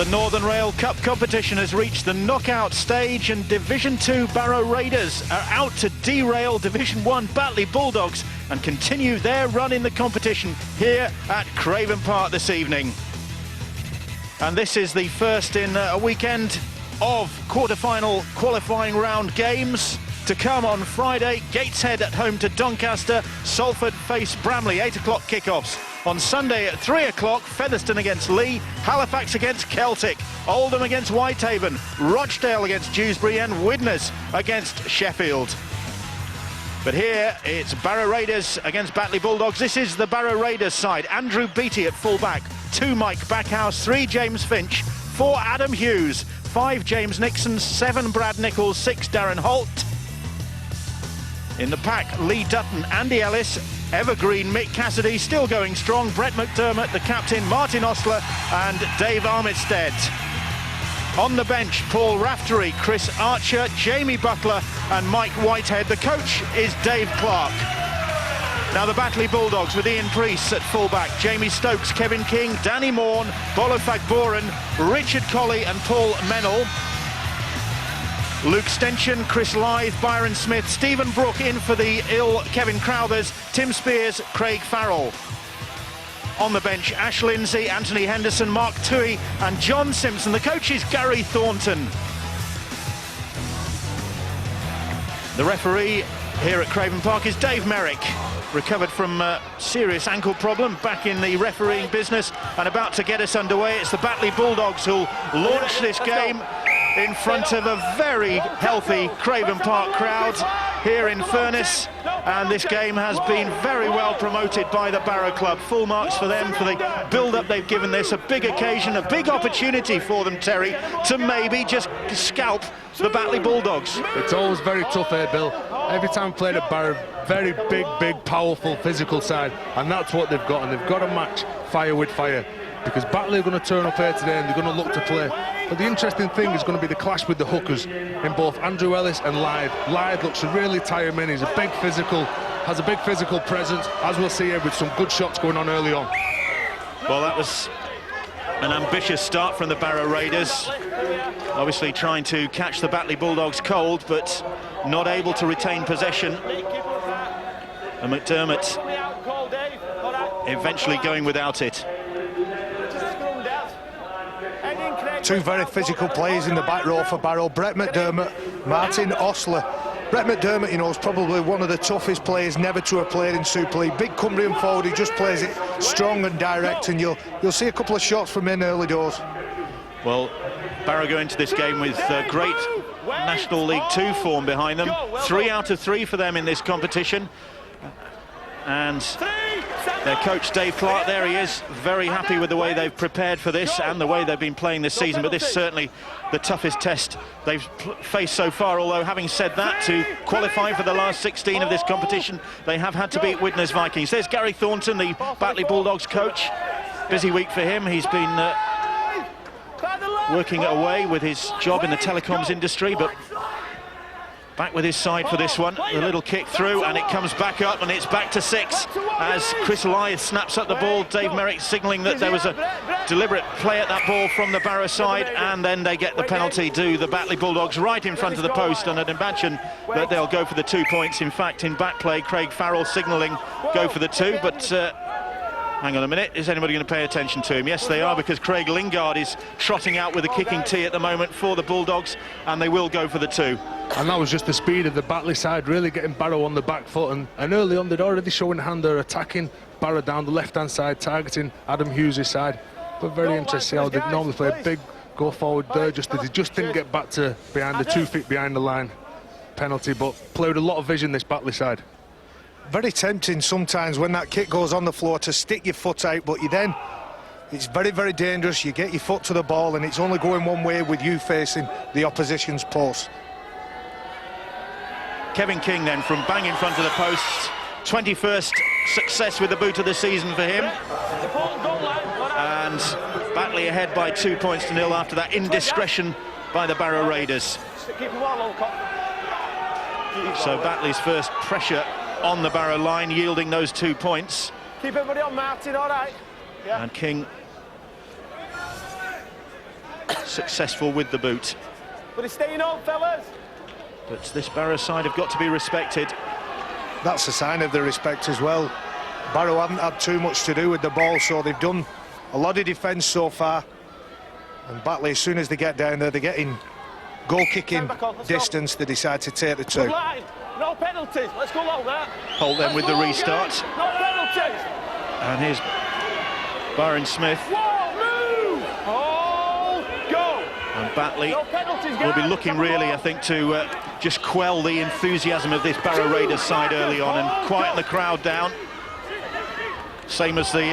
The Northern Rail Cup competition has reached the knockout stage, and Division 2 Barrow Raiders are out to derail Division 1 Batley Bulldogs and continue their run in the competition here at Craven Park this evening. And this is the first in a weekend of quarter-final qualifying round games to come on Friday. Gateshead at home to Doncaster, Salford face Bramley, 8 o'clock kickoffs. On Sunday at 3 o'clock, Featherstone against Lee, Halifax against Celtic, Oldham against Whitehaven, Rochdale against Dewsbury and Widnes against Sheffield. But here it's Barrow Raiders against Batley Bulldogs. This is the Barrow Raiders side. Andrew Beattie at full-back, 2 Mike Backhouse, 3 James Finch, 4 Adam Hughes, 5 James Nixon, 7 Brad Nichols, 6 Darren Holt. In the pack, Lee Dutton, Andy Ellis, Evergreen, Mick Cassidy, still going strong, Brett McDermott, the captain, Martin Osler and Dave Armitstead. On the bench, Paul Raftery, Chris Archer, Jamie Butler and Mike Whitehead. The coach is Dave Clark. Now the Batley Bulldogs with Ian Priest at fullback, Jamie Stokes, Kevin King, Danny Morn, Bolo Fagboren, Richard Colley and Paul Mennell. Luke Stenchen, Chris Lythe, Byron Smith, Stephen Brook in for the ill Kevin Crowthers, Tim Spears, Craig Farrell. On the bench, Ash Lindsay, Anthony Henderson, Mark Toohey and John Simpson. The coach is Gary Thornton. The referee here at Craven Park is Dave Merrick, recovered from a serious ankle problem, back in the refereeing business and about to get us underway. It's the Batley Bulldogs who'll launch this game in front of a very healthy Craven Park crowd here in Furness, and this game has been very well promoted by the Barrow Club. Full marks for them for the build-up they've given this. A big occasion, a big opportunity for them, Terry, to maybe just scalp the Batley Bulldogs. It's always very tough here, Bill. Every time we played at Barrow, very big, powerful, physical side, and that's what they've got, and they've got to match fire with fire, because Batley are going to turn up here today and they're going to look to play. But the interesting thing is going to be the clash with the hookers in both Andrew Ellis and Lythe. Lythe looks really tired man. He's a big physical, has a big physical presence, as we'll see here with some good shots going on early on. Well, that was an ambitious start from the Barrow Raiders, obviously trying to catch the Batley Bulldogs cold, but not able to retain possession. And McDermott eventually going without it. 2 very physical players in the back row for Barrow, Brett McDermott, Martin Osler. Brett McDermott, you know, is probably one of the toughest players never to have played in Super League. Big Cumbrian forward, he just plays it strong and direct, and you'll see a couple of shots from him early doors. Well, Barrow go into this game with great National League 2 form behind them. 3 out of 3 for them in this competition. And their coach, Dave Clark, there he is, very happy with the way they've prepared for this and the way they've been playing this season. But this is certainly the toughest test they've faced so far, although having said that, to qualify for the last 16 of this competition, they have had to beat Widnes Vikings. There's Gary Thornton, the Batley Bulldogs coach. Busy week for him. He's been working away with his job in the telecoms industry, but back with his side for this one. A little kick through and it comes back up, and it's back to 6 as Chris Lythe snaps up the ball. Dave Merrick signalling that there was a deliberate play at that ball from the Barrow side, and then they get the penalty to the Batley Bulldogs right in front of the post, and I'd imagine that they'll go for the 2 points. In fact, in back play, Craig Farrell signalling go for the 2, but hang on a minute, is anybody going to pay attention to him? Yes, they are, because Craig Lingard is trotting out with a kicking tee at the moment for the Bulldogs, and they will go for the 2. And that was just the speed of the Batley side, really getting Barrow on the back foot, and early on they'd already shown hand they're attacking Barrow down the left-hand side, targeting Adam Hughes' side. But very interesting how they normally play a big go forward there, just that they just didn't get back to behind the 2 feet behind the line penalty, but played a lot of vision, this Batley side. Very tempting sometimes when that kick goes on the floor to stick your foot out, but it's very dangerous. You get your foot to the ball and it's only going one way with you facing the opposition's post. Kevin King then from bang in front of the posts. 21st success with the boot of the season for him. And Batley ahead by 2 points to 0 after that indiscretion by the Barrow Raiders. So Batley's first pressure on the Barrow line, yielding those 2 points. Keep everybody on, Martin, all right? Yeah. And King successful with the boot. But it's staying on, fellas. But this Barrow side have got to be respected. That's a sign of the respect as well. Barrow haven't had too much to do with the ball, so they've done a lot of defence so far. And Batley, as soon as they get down there, they're getting goal-kicking distance. They decide to take the two. No penalties. Let's go long that. Hold them with the restart. No penalties. And here's Byron Smith. Move. Oh, go. And Batley No penalties, will be guys. looking really, I think, to just quell the enthusiasm of this Barrow Raiders side early on and quieten the crowd down. Same as the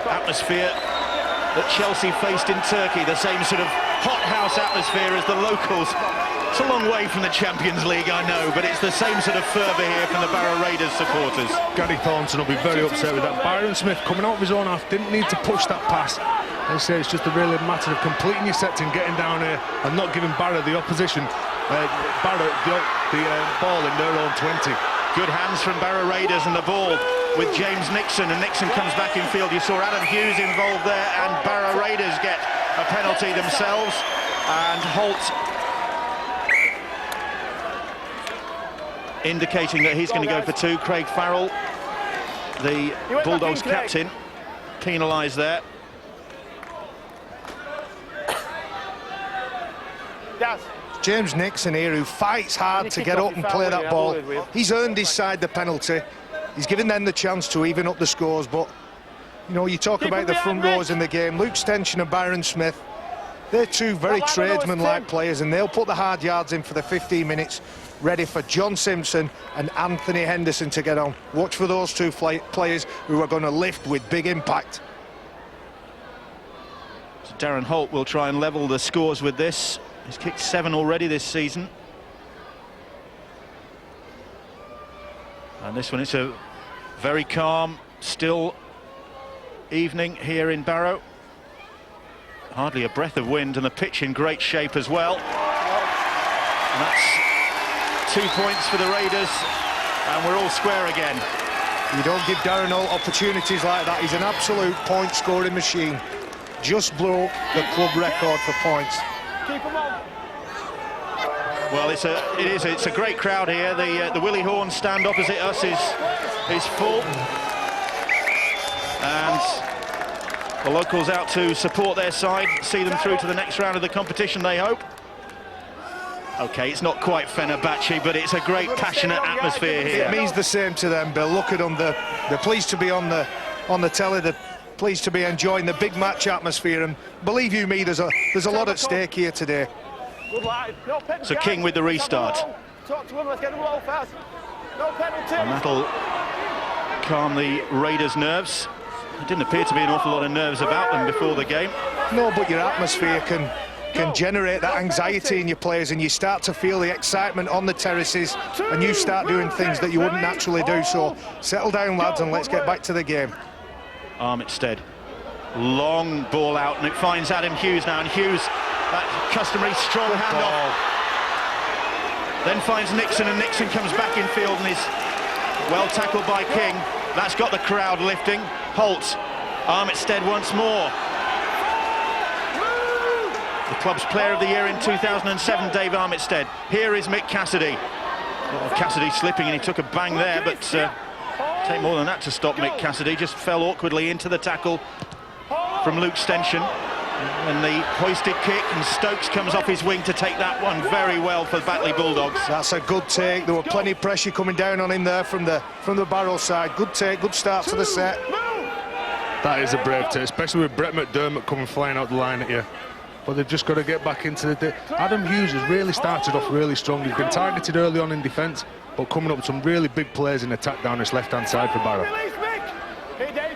atmosphere that Chelsea faced in Turkey, the same sort of hothouse atmosphere as the locals. It's a long way from the Champions League, I know, but it's the same sort of fervour here from the Barrow Raiders supporters. Gary Thornton will be very upset with that. Byron Smith coming out of his own half, didn't need to push that pass. They say it's just a really matter of completing your sets and getting down here and not giving Barrow the opposition, Barrow the ball in their own 20. Good hands from Barrow Raiders and the ball with James Nixon, and Nixon comes back in field. You saw Adam Hughes involved there, and Barrow Raiders get a penalty themselves, and Holt indicating that he's going to go for two. Craig Farrell, the Bulldogs captain, penalised there. James Nixon here, who fights hard to get up and play that ball. He's earned his side the penalty. He's given them the chance to even up the scores, but you know, you talk about the front rows in the game. Luke Stenson and Byron Smith, they're two very tradesman-like players, and they'll put the hard yards in for the 15 minutes, ready for John Simpson and Anthony Henderson to get on. Watch for those two players who are going to lift with big impact. So Darren Holt will try and level the scores with this. He's kicked 7 already this season. And this one, it's a very calm, still evening here in Barrow. Hardly a breath of wind, and the pitch in great shape as well. And that's 2 points for the Raiders, and we're all square again. You don't give Darren Holt opportunities like that. He's an absolute point-scoring machine. Just broke the club record for points. Keep them on. Well, it's a great crowd here. The Willie Horn stand opposite us is full, and the locals out to support their side, see them through to the next round of the competition, they hope. Okay, it's not quite Fenerbahce, but it's a great passionate atmosphere here. It means the same to them, Bill. Look at them, they're pleased to be on the telly, they're pleased to be enjoying the big match atmosphere, and believe you me, there's a lot at stake here today. Good line. No So King with the restart. Talk to him, let's get them low fast. No penalty. And that'll calm the Raiders' nerves. There didn't appear to be an awful lot of nerves about them before the game. No, but your atmosphere can generate that anxiety in your players, and you start to feel the excitement on the terraces, and you start doing things that you wouldn't naturally do. So settle down, lads, and let's get back to the game. Armitstead, long ball out, and it finds Adam Hughes now, and Hughes, that customary strong handoff, then finds Nixon, and Nixon comes back in field and is well tackled by King. That's got the crowd lifting. Holt, Armitstead once more. The club's player of the year in 2007, Dave Armitstead. Here is Mick Cassidy. Oh, Cassidy slipping, and he took a bang there, but take more than that to stop Mick Cassidy. Just fell awkwardly into the tackle from Luke Stenson. And the hoisted kick, and Stokes comes off his wing to take that one very well for the Batley Bulldogs. That's a good take. There were plenty of pressure coming down on him there from the Barrow side. Good take, good start to the set. That is a brave take, especially with Brett McDermott coming flying out the line at you. But they've just got to get back into the... Adam Hughes has really started off really strong. He's been targeted early on in defence, but coming up with some really big plays in attack down this left-hand side for Barrow.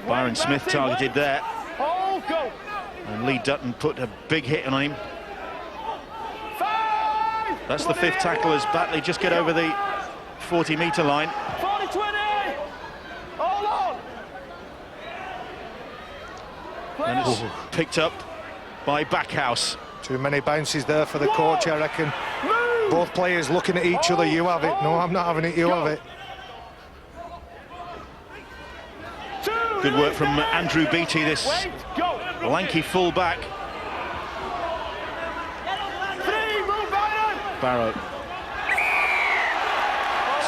Byron Smith targeted there. And Lee Dutton put a big hit on him. That's the 5th tackle as Batley just get over the 40-metre line. 40-20! Hold on! And it's picked up by Backhouse. Too many bounces there for the coach, I reckon. Both players looking at each other. You have it. No, I'm not having it. You have it. Good work from Andrew Beattie, this lanky full-back. Barrow.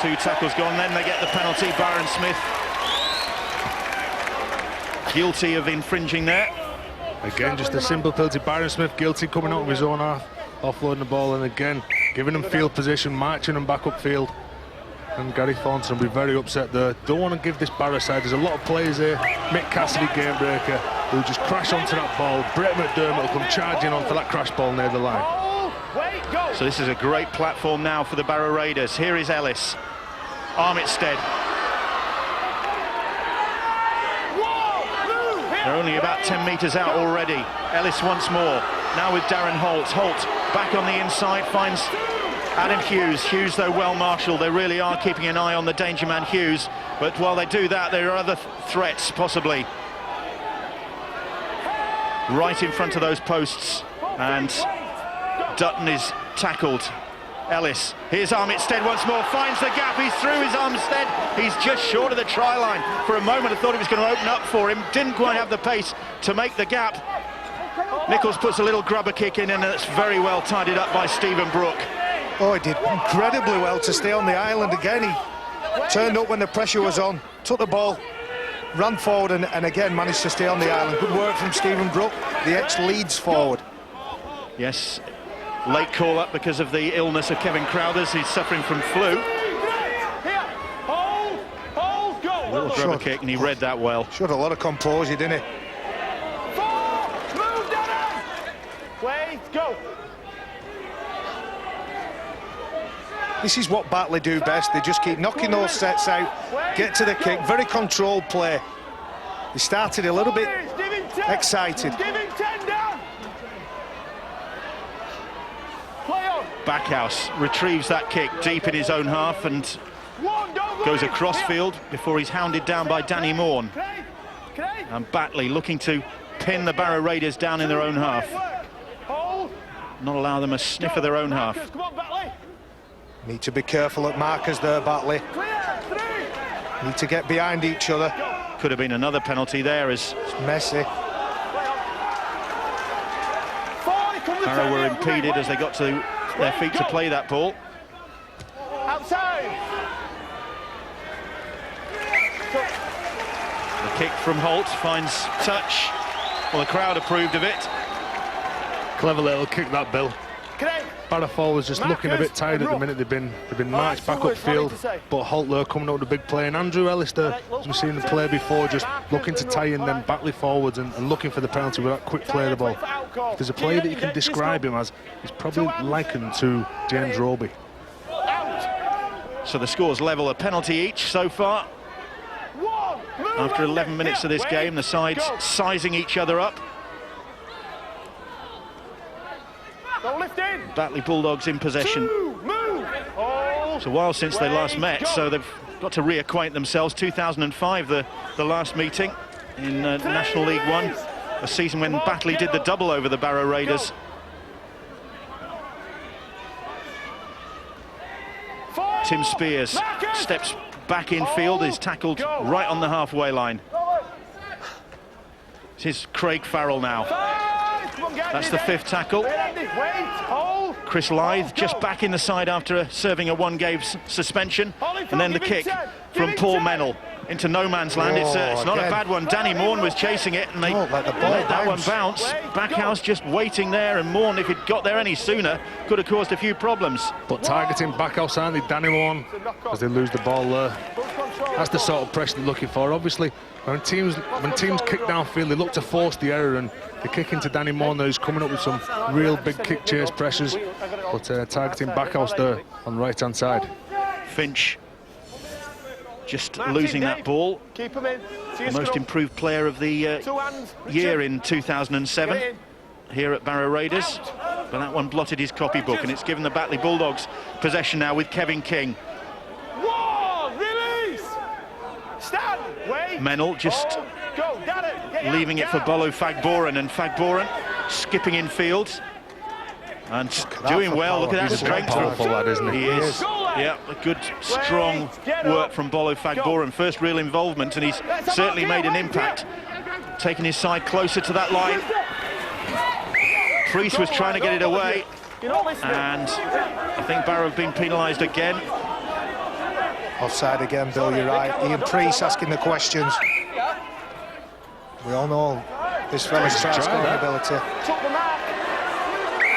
2 tackles gone, then they get the penalty. Byron Smith guilty of infringing there. Again, just a simple penalty. Byron Smith guilty, coming out of his own half, offloading the ball, and again giving them field position, marching them back upfield. And Gary Thornton will be very upset there. Don't want to give this Barrow side. There's a lot of players here. Mick Cassidy, game breaker, who just crash onto that ball. Brett McDermott will come charging on for that crash ball near the line. So this is a great platform now for the Barrow Raiders. Here is Ellis. Armitstead. They're only about 10 metres out already. Ellis once more. Now with Darren Holt. Holt back on the inside, finds Adam Hughes. Hughes, though, well marshalled. They really are keeping an eye on the danger man Hughes. But while they do that, there are other threats, possibly. Right in front of those posts. And Dutton is tackled. Ellis, here's Armitstead once more, finds the gap, he's through his Armitstead, he's just short of the try line. For a moment I thought it was going to open up for him, didn't quite have the pace to make the gap. Nichols puts a little grubber kick in, and it's very well tidied up by Stephen Brook. Oh, he did incredibly well to stay on the island again. He turned up when the pressure was on, took the ball, ran forward and again managed to stay on the island. Good work from Stephen Brook, the ex-Leeds forward. Yes. Late call-up because of the illness of Kevin Crowthers. He's suffering from flu. A little grubber kick, and he read that well. Showed a lot of composure, didn't he? Go. This is what Batley do best. They just keep knocking those sets out, get to the kick, very controlled play. They started a little bit excited. Backhouse retrieves that kick deep in his own half and goes across field before he's hounded down by Danny Morn. And Batley looking to pin the Barrow Raiders down in their own half. Not allow them a sniff of their own half. Need to be careful at markers there, Batley. Need to get behind each other. Could have been another penalty there as it's messy. Barrow were impeded as they got to their feet to play that ball. Outside. The kick from Holt finds touch. Well, the crowd approved of it. Clever little kick, that, Bill. Barrow forwards just looking a bit tired at the minute. They've been marched back upfield, but Holt there coming out with a big play. And Andrew Ellis there, as we've seen him play before, just looking to tie in them Batley forwards and looking for the penalty with that quick play of the ball. If there's a player that you can describe him as, he's probably likened to James Roby. So the score's level, a penalty each so far. After 11 minutes of this game, the sides sizing each other up. Batley Bulldogs in possession. It's a while since they last met, so they've got to reacquaint themselves. 2005, the last meeting in National League One, a season when Batley did the double over the Barrow Raiders. Tim Spears steps back in field, is tackled right on the halfway line. This is Craig Farrell now. That's the 5th tackle. Chris Lythe just back in the side after serving a 1-game suspension. And then the kick from Paul Mennell into no man's land. It's not a bad one. Danny Morn was chasing it and they let that one bounce. Backhouse just waiting there, and Morn, if he'd got there any sooner, could have caused a few problems. But targeting Backhouse, aren't they, Danny Morn, as they lose the ball there. That's the sort of pressure they're looking for. Obviously, when teams kick downfield, they look to force the error, and the kick into Danny Morn there is coming up with some real big kick chase pressures. But targeting Backhouse there on the right-hand side. Finch just losing that ball. The most improved player of the year in 2007 here at Barrow Raiders. But that one blotted his copybook, and it's given the Batley Bulldogs possession now with Kevin King. Mennell just leaving it for Bolo Fagboran, and Fagboran skipping in field and doing well. Look at that strength. Powerful lad, isn't he? He is. Yeah, a good, strong work from Bolo Fagboran. First real involvement, and he's certainly made an impact, taking his side closer to that line. Priest was trying to get it away. You're not listening. And I think Barrow have been penalised again. Offside again, Bill, you're right. Ian Priest asking the questions. We all know this fella's try scoring ability. Took the mark.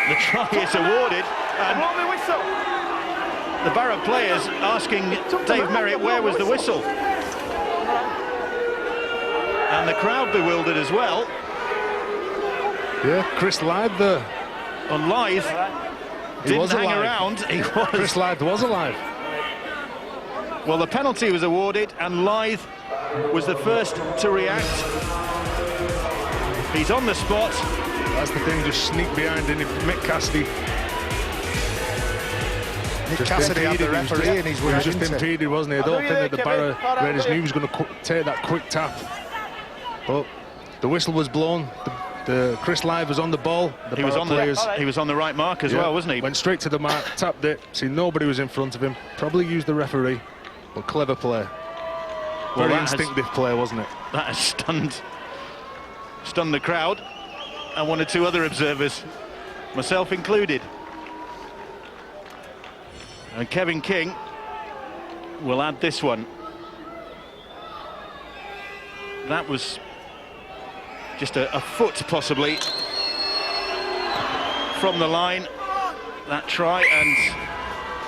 The try is awarded, and Blow the whistle. the Barrow players asking Dave Merritt where was the whistle. And the crowd bewildered as well. Yeah, Chris Lythe there. On Lythe, didn't hang around. He was. Chris Lythe was alive. Well, the penalty was awarded, and Lythe was the first to react. He's on the spot. That's the thing, just sneak behind in Mick Cassidy. Nick Cassidy had the referee and he's He was just impeded, wasn't he? I don't think that the Barrow Raiders knew he was going to take that quick tap. But the whistle was blown. The Chris Lythe was on the ball. He was on the right mark as well, wasn't he? Went straight to the mark, tapped it. See, nobody was in front of him. Probably used the referee. But clever play. Very instinctive play, wasn't it? That has stunned the crowd and one or two other observers, myself included. And Kevin King will add this one. That was just a foot possibly from the line, that try, and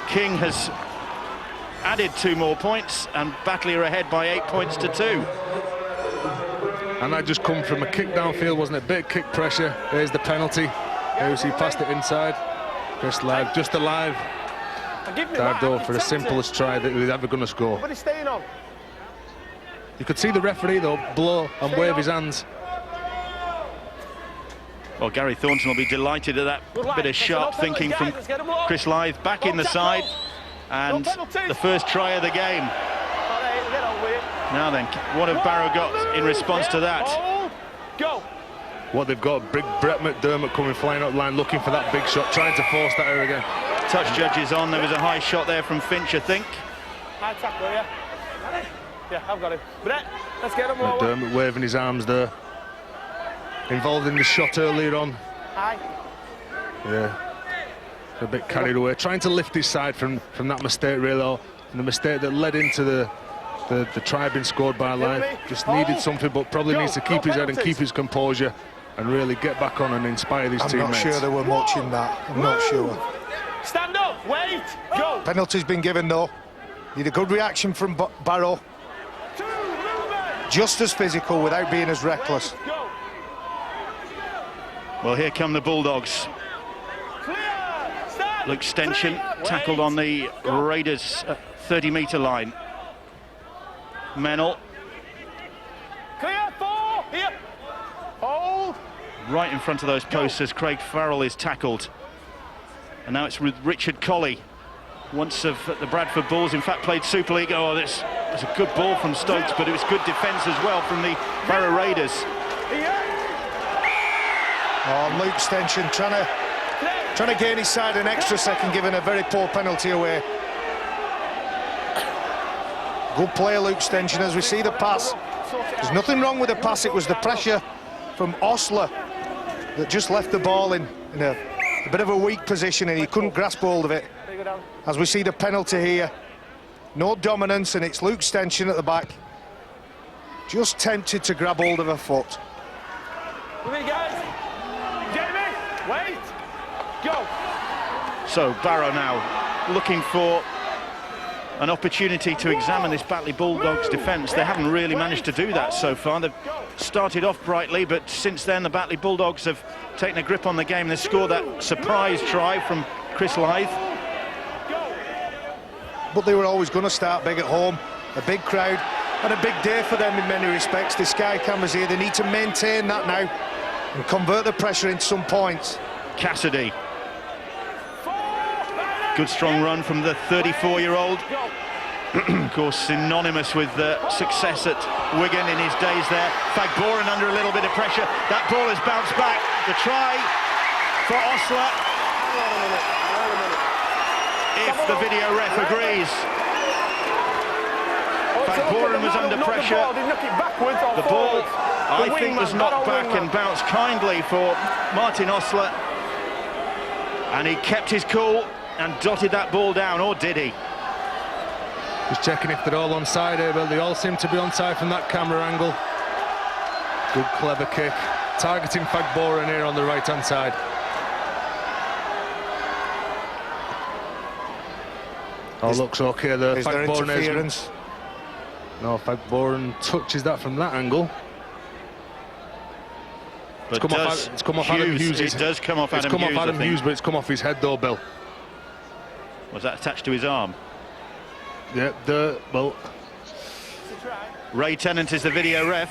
King has added 2 more points, and Batley are ahead by 8 points to 2. And that just come from a kick downfield, wasn't it? Bit of kick pressure. There's the penalty. There's he passed it inside. Chris Lythe just alive. Dived over for the simplest try that he was ever going to score. But he's staying on. You could see the referee though blow and wave his hands. Well, Gary Thornton will be delighted at that bit of sharp thinking from Chris Lythe. Back in the side, and the first try of the game. Now then, what have Barrow got in response to that? Go. What they've got, big Brett McDermott coming flying up the line, looking for that big shot, trying to force that out again. Touch judges on. There was a high shot there from Finch, I think. High tackle, yeah. Yeah, I've got him. Brett, let's get him lower. McDermott waving his arms there. Involved in the shot earlier on. High. Yeah. A bit carried away, trying to lift his side from that mistake, really, or the mistake that led into the try being scored by Lythe. Just needed something, but probably needs to keep his head and keep his composure and really get back on and inspire his teammates. I'm not sure there were much in that. I'm not sure. Stand up, wait, go. Penalty's been given though. Need a good reaction from Barrow. Just as physical without being as reckless. Well, here come the Bulldogs. Luke Stenchen tackled on the Raiders' 30-metre line. Mennel. Clear, 4, here. Hold. Right in front of those posts as Craig Farrell is tackled. And now it's with Richard Colley. Once of the Bradford Bulls, in fact, played Super League. Oh, this was a good ball from Stokes, but it was good defence as well from the Barrow Raiders. Oh, Luke Stenchen trying to gain his side an extra second, giving a very poor penalty away. Good player, Luke Stenchen, as we see the pass. There's nothing wrong with the pass, it was the pressure from Osler that just left the ball in a bit of a weak position and he couldn't grasp hold of it. As we see the penalty here, no dominance, and it's Luke Stenchen at the back. Just tempted to grab hold of a foot. Guys. Jamie, wait, go. So Barrow now looking for an opportunity to examine this Batley Bulldogs defence. They haven't really managed to do that so far. They've started off brightly, but since then the Batley Bulldogs have taken a grip on the game. They scored that surprise try from Chris Lythe. But they were always going to start big at home. A big crowd and a big day for them in many respects. The Sky cameras here, they need to maintain that now and convert the pressure into some points. Cassidy. Good strong run from the 34-year-old. Of course, synonymous with success at Wigan in his days there. Fagboren under a little bit of pressure. That ball has bounced back. The try for Osler. If the video ref agrees. Fagboren was under pressure. The ball, I think, was knocked back and bounced kindly for Martin Osler. And he kept his cool and dotted that ball down, or did he? Just checking if they're all onside here, but they all seem to be onside from that camera angle. Good, clever kick. Targeting Fagboran here on the right-hand side. Oh, looks okay there. Is there interference? No, Fagboran touches that from that angle. But It's come off Adam Hughes. It does come off Adam Hughes. It's come off Adam Hughes, but it's come off his head though, Bill. Was that attached to his arm? Yeah, well... Ray Tennant is the video ref.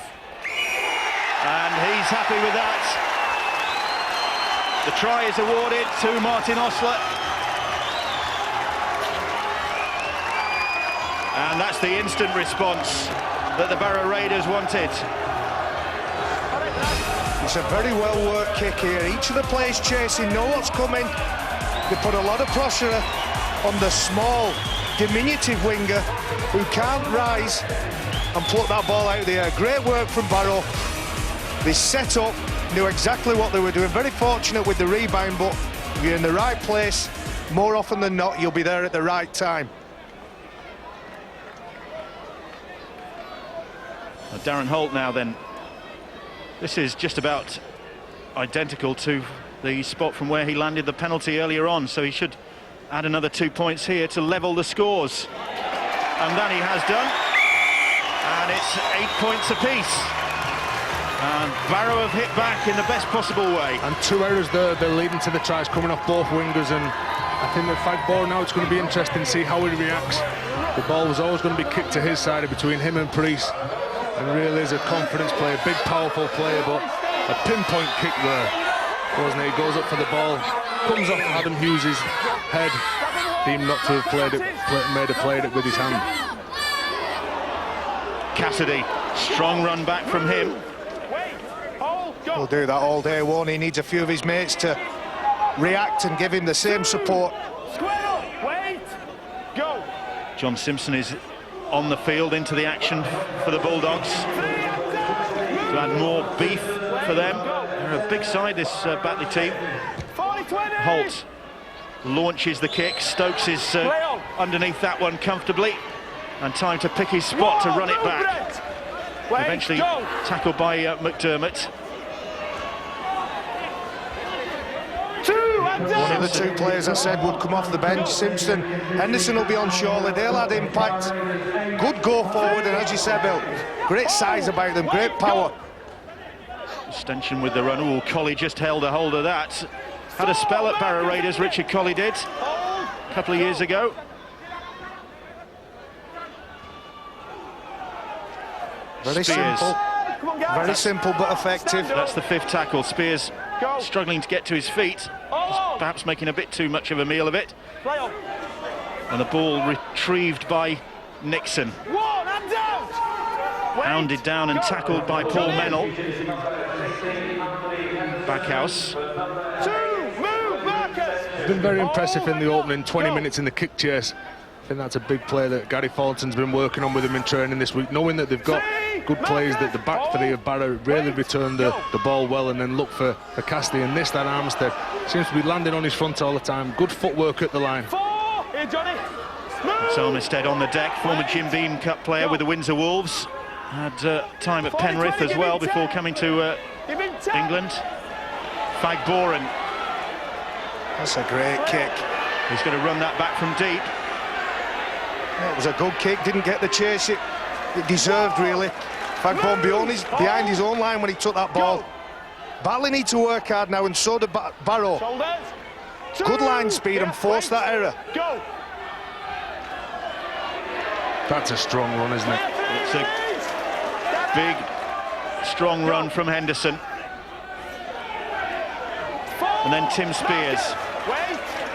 And he's happy with that. The try is awarded to Martin Osler. And that's the instant response that the Barrow Raiders wanted. It's a very well-worked kick here. Each of the players chasing know what's coming. They put a lot of pressure on the small, diminutive winger who can't rise and pluck that ball out of the air. Great work from Barrow. They set up, knew exactly what they were doing. Very fortunate with the rebound, but if you're in the right place, more often than not, you'll be there at the right time. Darren Holt now then. This is just about identical to the spot from where he landed the penalty earlier on, so he should add another 2 points here to level the scores. And that he has done. And it's 8 points apiece. And Barrow have hit back in the best possible way. And 2 errors there, they're leading to the tries coming off both wingers, and I think that Fagboran now, it's going to be interesting to see how he reacts. The ball was always going to be kicked to his side between him and Priest. And really is a confidence player, big powerful player, but a pinpoint kick there, wasn't it? He goes up for the ball, comes off Adam Hughes' head, deemed not to have made a play at it with his hand. Cassidy, strong run back from him. He'll do that all day, won't he? He needs a few of his mates to react and give him the same support. John Simpson is on the field into the action for the Bulldogs to add more beef for them. They're a big side, this Batley team. Holt launches the kick. Stokes is underneath that one comfortably, and time to pick his spot to run it back. Eventually tackled by McDermott. One of the 2 players I said would come off the bench, Simpson. Henderson will be on surely, they'll add impact. Good go forward, and as you said, Bill, great size about them, great power. Stenson with the run. Oh, Colley just held a hold of that. Had a spell at Barrow Raiders, Richard Colley did, a couple of years ago. Very simple. Very simple but effective. That's the 5th tackle. Spears struggling to get to his feet, perhaps making a bit too much of a meal of it. And the ball retrieved by Nixon. Hounded down and tackled by Paul Mennell. Backhouse. Been very impressive in the opening 20 minutes in the kick chase. I think that's a big play that Gary Thornton's been working on with him in training this week, knowing that they've got good plays, that the back 3 of Barrow really return the ball well and then look for Cassidy, and this, that Armstead seems to be landing on his front all the time. Good footwork at the line. It's Armstead on the deck, former Jim Beam Cup player with the Windsor Wolves. Had time at Penrith as well before coming to England. Fagboran. That's a great kick. He's going to run that back from deep. It was a good kick, didn't get the chase it deserved, really. Fagboran behind his own line when he took that ball. Batley need to work hard now, and so did Barrow. Good line speed and force that error. That's a strong run, isn't it? It's a big, strong run from Henderson. And then Tim Spears.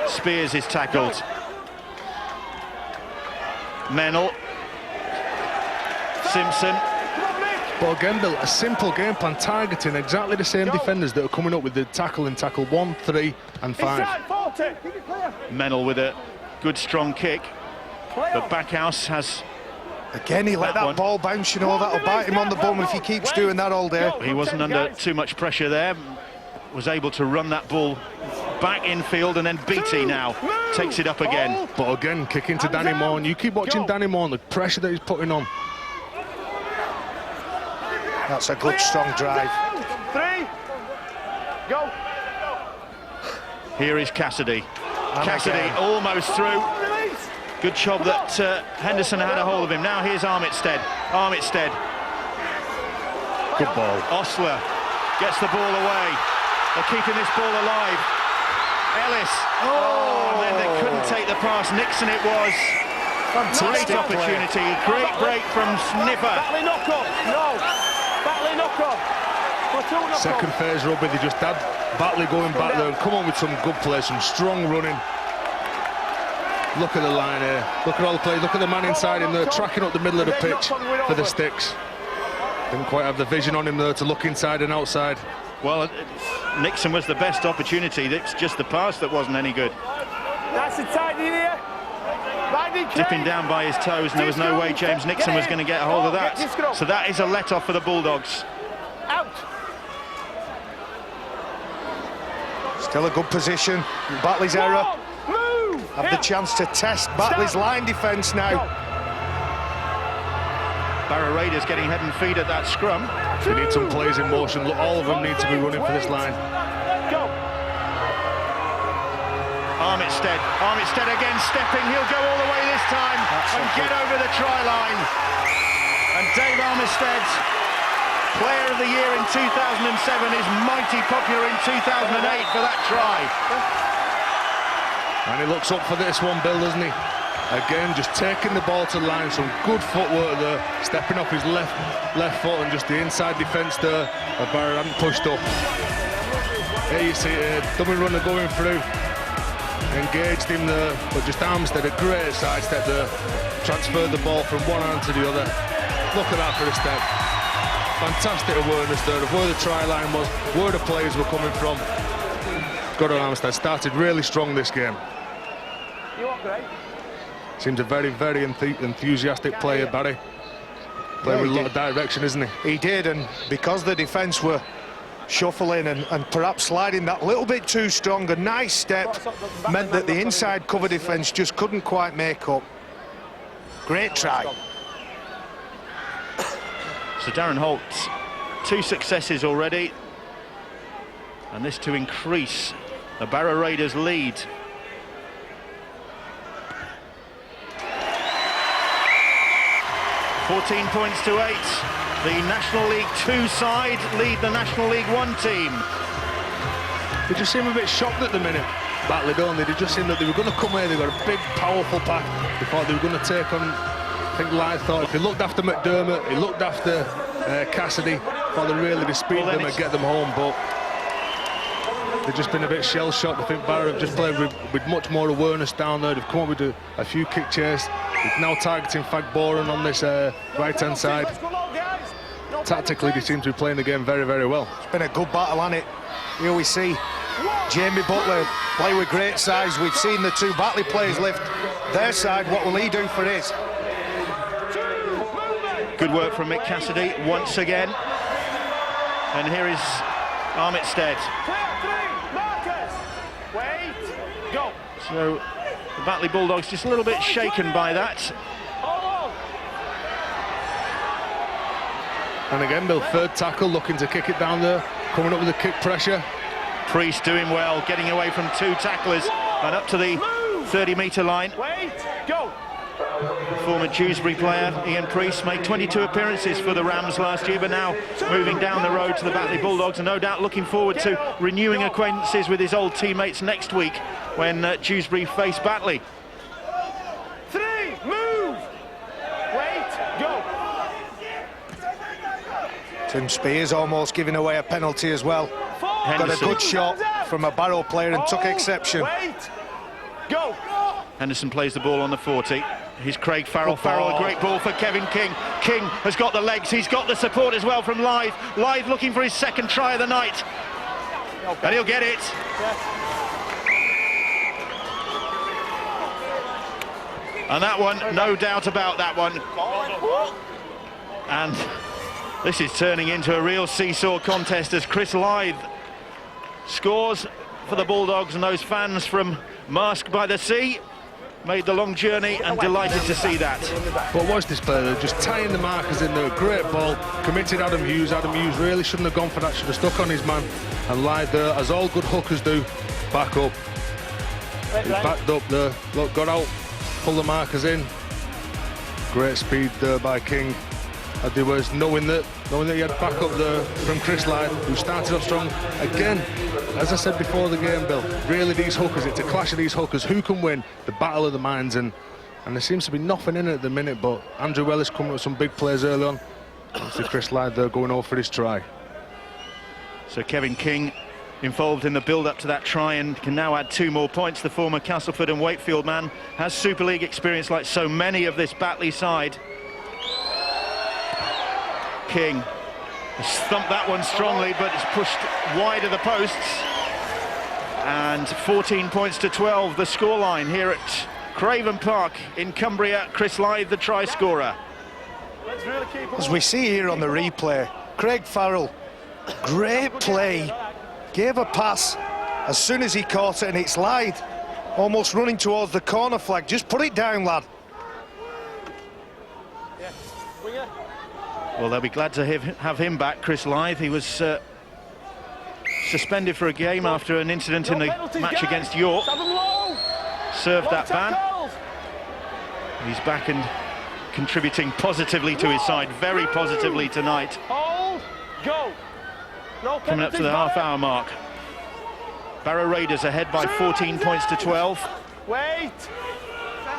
Spears is tackled. Mennell. Simpson. But again, Bill, a simple game plan, targeting exactly the same defenders that are coming up with the tackle in tackle 1, 3 and 5. Mennell with a good strong kick. But Backhouse has... Again, he let that ball bounce, you know, that'll bite him on the bum if he keeps doing that all day. He wasn't under too much pressure there. Was able to run that ball back infield, and then Beattie now takes it up again. But again, kicking to Danny Moore, and you keep watching Danny Moore and the pressure that he's putting on. That's a good, strong drive. 3, go. Here is Cassidy. And Cassidy again. almost through. Good job that Henderson had a hold of him. Now here's Armitstead. Armitstead. Good ball. Osler gets the ball away. They're keeping this ball alive. Ellis. Oh, and then they couldn't take the pass. Nixon it was. Fantastic Great opportunity. Great break from Sniffer. Batley knock up. No. Batley knock up. Platoon knock Second up. phase rugby, they just had Batley going back there and come on with some good play, some strong running. Look at the line here. Look at all the play. Look at the man inside him there, tracking up the middle of the pitch for the sticks. Didn't quite have the vision on him there to look inside and outside. Well, Nixon was the best opportunity. It's just the pass that wasn't any good. That's a tight in here. Dipping down by his toes, and there was no way James Nixon was going to get a hold of that. So that is a let-off for the Bulldogs. Out. Still a good position. Batley's error. Move. Have the chance to test Batley's line defence now. Barrow Raiders getting head and feet at that scrum. They need some plays in motion. Look, all of them need to be running for this line. Go. Armitstead again stepping. He'll go all the way this time and get over the try line. And Dave Armitstead, Player of the Year in 2007, is mighty popular in 2008 for that try. And he looks up for this one, Bill, doesn't he? Again, just taking the ball to the line, some good footwork there, stepping off his left foot, and just the inside defence there. Barrow hadn't pushed up. Here you see it, dummy runner going through, engaged him there, but just Armstead, a great sidestep there, transferred the ball from one hand to the other. Look at that for a step. Fantastic awareness there of where the try line was, where the players were coming from. Good on Armstead, started really strong this game. You are great. Seems a very, very enthusiastic player, Barry. Playing with a lot of direction, isn't he? He did, and because the defence were shuffling and perhaps sliding that little bit too strong, a nice step meant that the inside cover defence just couldn't quite make up. Great try. So Darren Holt, 2 successes already, and this to increase the Barrow Raiders' lead. $14 points to 8. The National League 2 side lead the National League 1 team. They just seem a bit shocked at the minute, Batley, don't they? They just seem that they were going to come here, they got a big, powerful pack. They thought they were going to take on, I think Lyth thought if he looked after McDermott, he looked after Cassidy, thought they'd really speed them and get them home, but they've just been a bit shell-shocked. I think Barrow have just played with much more awareness down there. They've come up with a few kick chase. They're now targeting Fagboran on this right-hand side. Tactically, they seem to be playing the game very, very well. It's been a good battle, hasn't it? Here we see Jamie Butler play with great size. We've seen the 2 Batley players lift their side. What will he do for his? Good work from Mick Cassidy once again. And here is Armitstead. Wait. Go. So the Batley Bulldogs just a little bit shaken by that. And again, Bill, third tackle, looking to kick it down there, coming up with the kick pressure. Priest doing well, getting away from 2 tacklers and up to the 30-metre line. Wait. Go. Former Dewsbury player Ian Priest made 22 appearances for the Rams last year, but now moving down the road to the Batley Bulldogs, and no doubt looking forward to renewing acquaintances with his old teammates next week when Dewsbury face Batley. 3. Move. Wait. Go. Tim Spears almost giving away a penalty as well. Got a Henderson. good shot from a Barrow player and took exception. Wait. Go. Henderson plays the ball on the 40. Here's Craig Farrell. Good Farrell, ball. a great ball for Kevin King. King has got the legs, he's got the support as well from Lyth. Lyth looking for his second try of the night. And he'll get it. And that one, no doubt about that one. And this is turning into a real seesaw contest as Chris Lyth scores for the Bulldogs, and those fans from Marske by the Sea made the long journey and delighted to see that. But watch this play, they're just tying the markers in there. Great ball, committed Adam Hughes. Adam Hughes really shouldn't have gone for that, should have stuck on his man and lied there, as all good hookers do. Back up. He's backed up there. Look, got out, pull the markers in. Great speed there by King. As there was knowing that he had back up there from Chris Lyde, who started off strong. Again, as I said before the game, Bill, really these hookers, it's a clash of these hookers. Who can win the battle of the minds? And there seems to be nothing in it at the minute, but Andrew Ellis coming with some big plays early on. Obviously Chris Lyde there going over for his try. So Kevin King involved in the build-up to that try and can now add 2 more points. The former Castleford and Wakefield man has Super League experience like so many of this Batley side. King has thumped that one strongly, but it's pushed wide of the posts. And 14 points to 12, the scoreline here at Craven Park in Cumbria. Chris Lyde, the try scorer. As we see here on the replay, Craig Farrell, great play, gave a pass as soon as he caught it, and it's Lyde almost running towards the corner flag. Just put it down, lad. Well, they'll be glad to have him back, Chris Lyde. He was suspended for a game after an incident in the match against York. Served that ban. He's back and contributing positively to his side, very positively tonight. Coming up to the half-hour mark. Barrow Raiders ahead by 14 points to 12.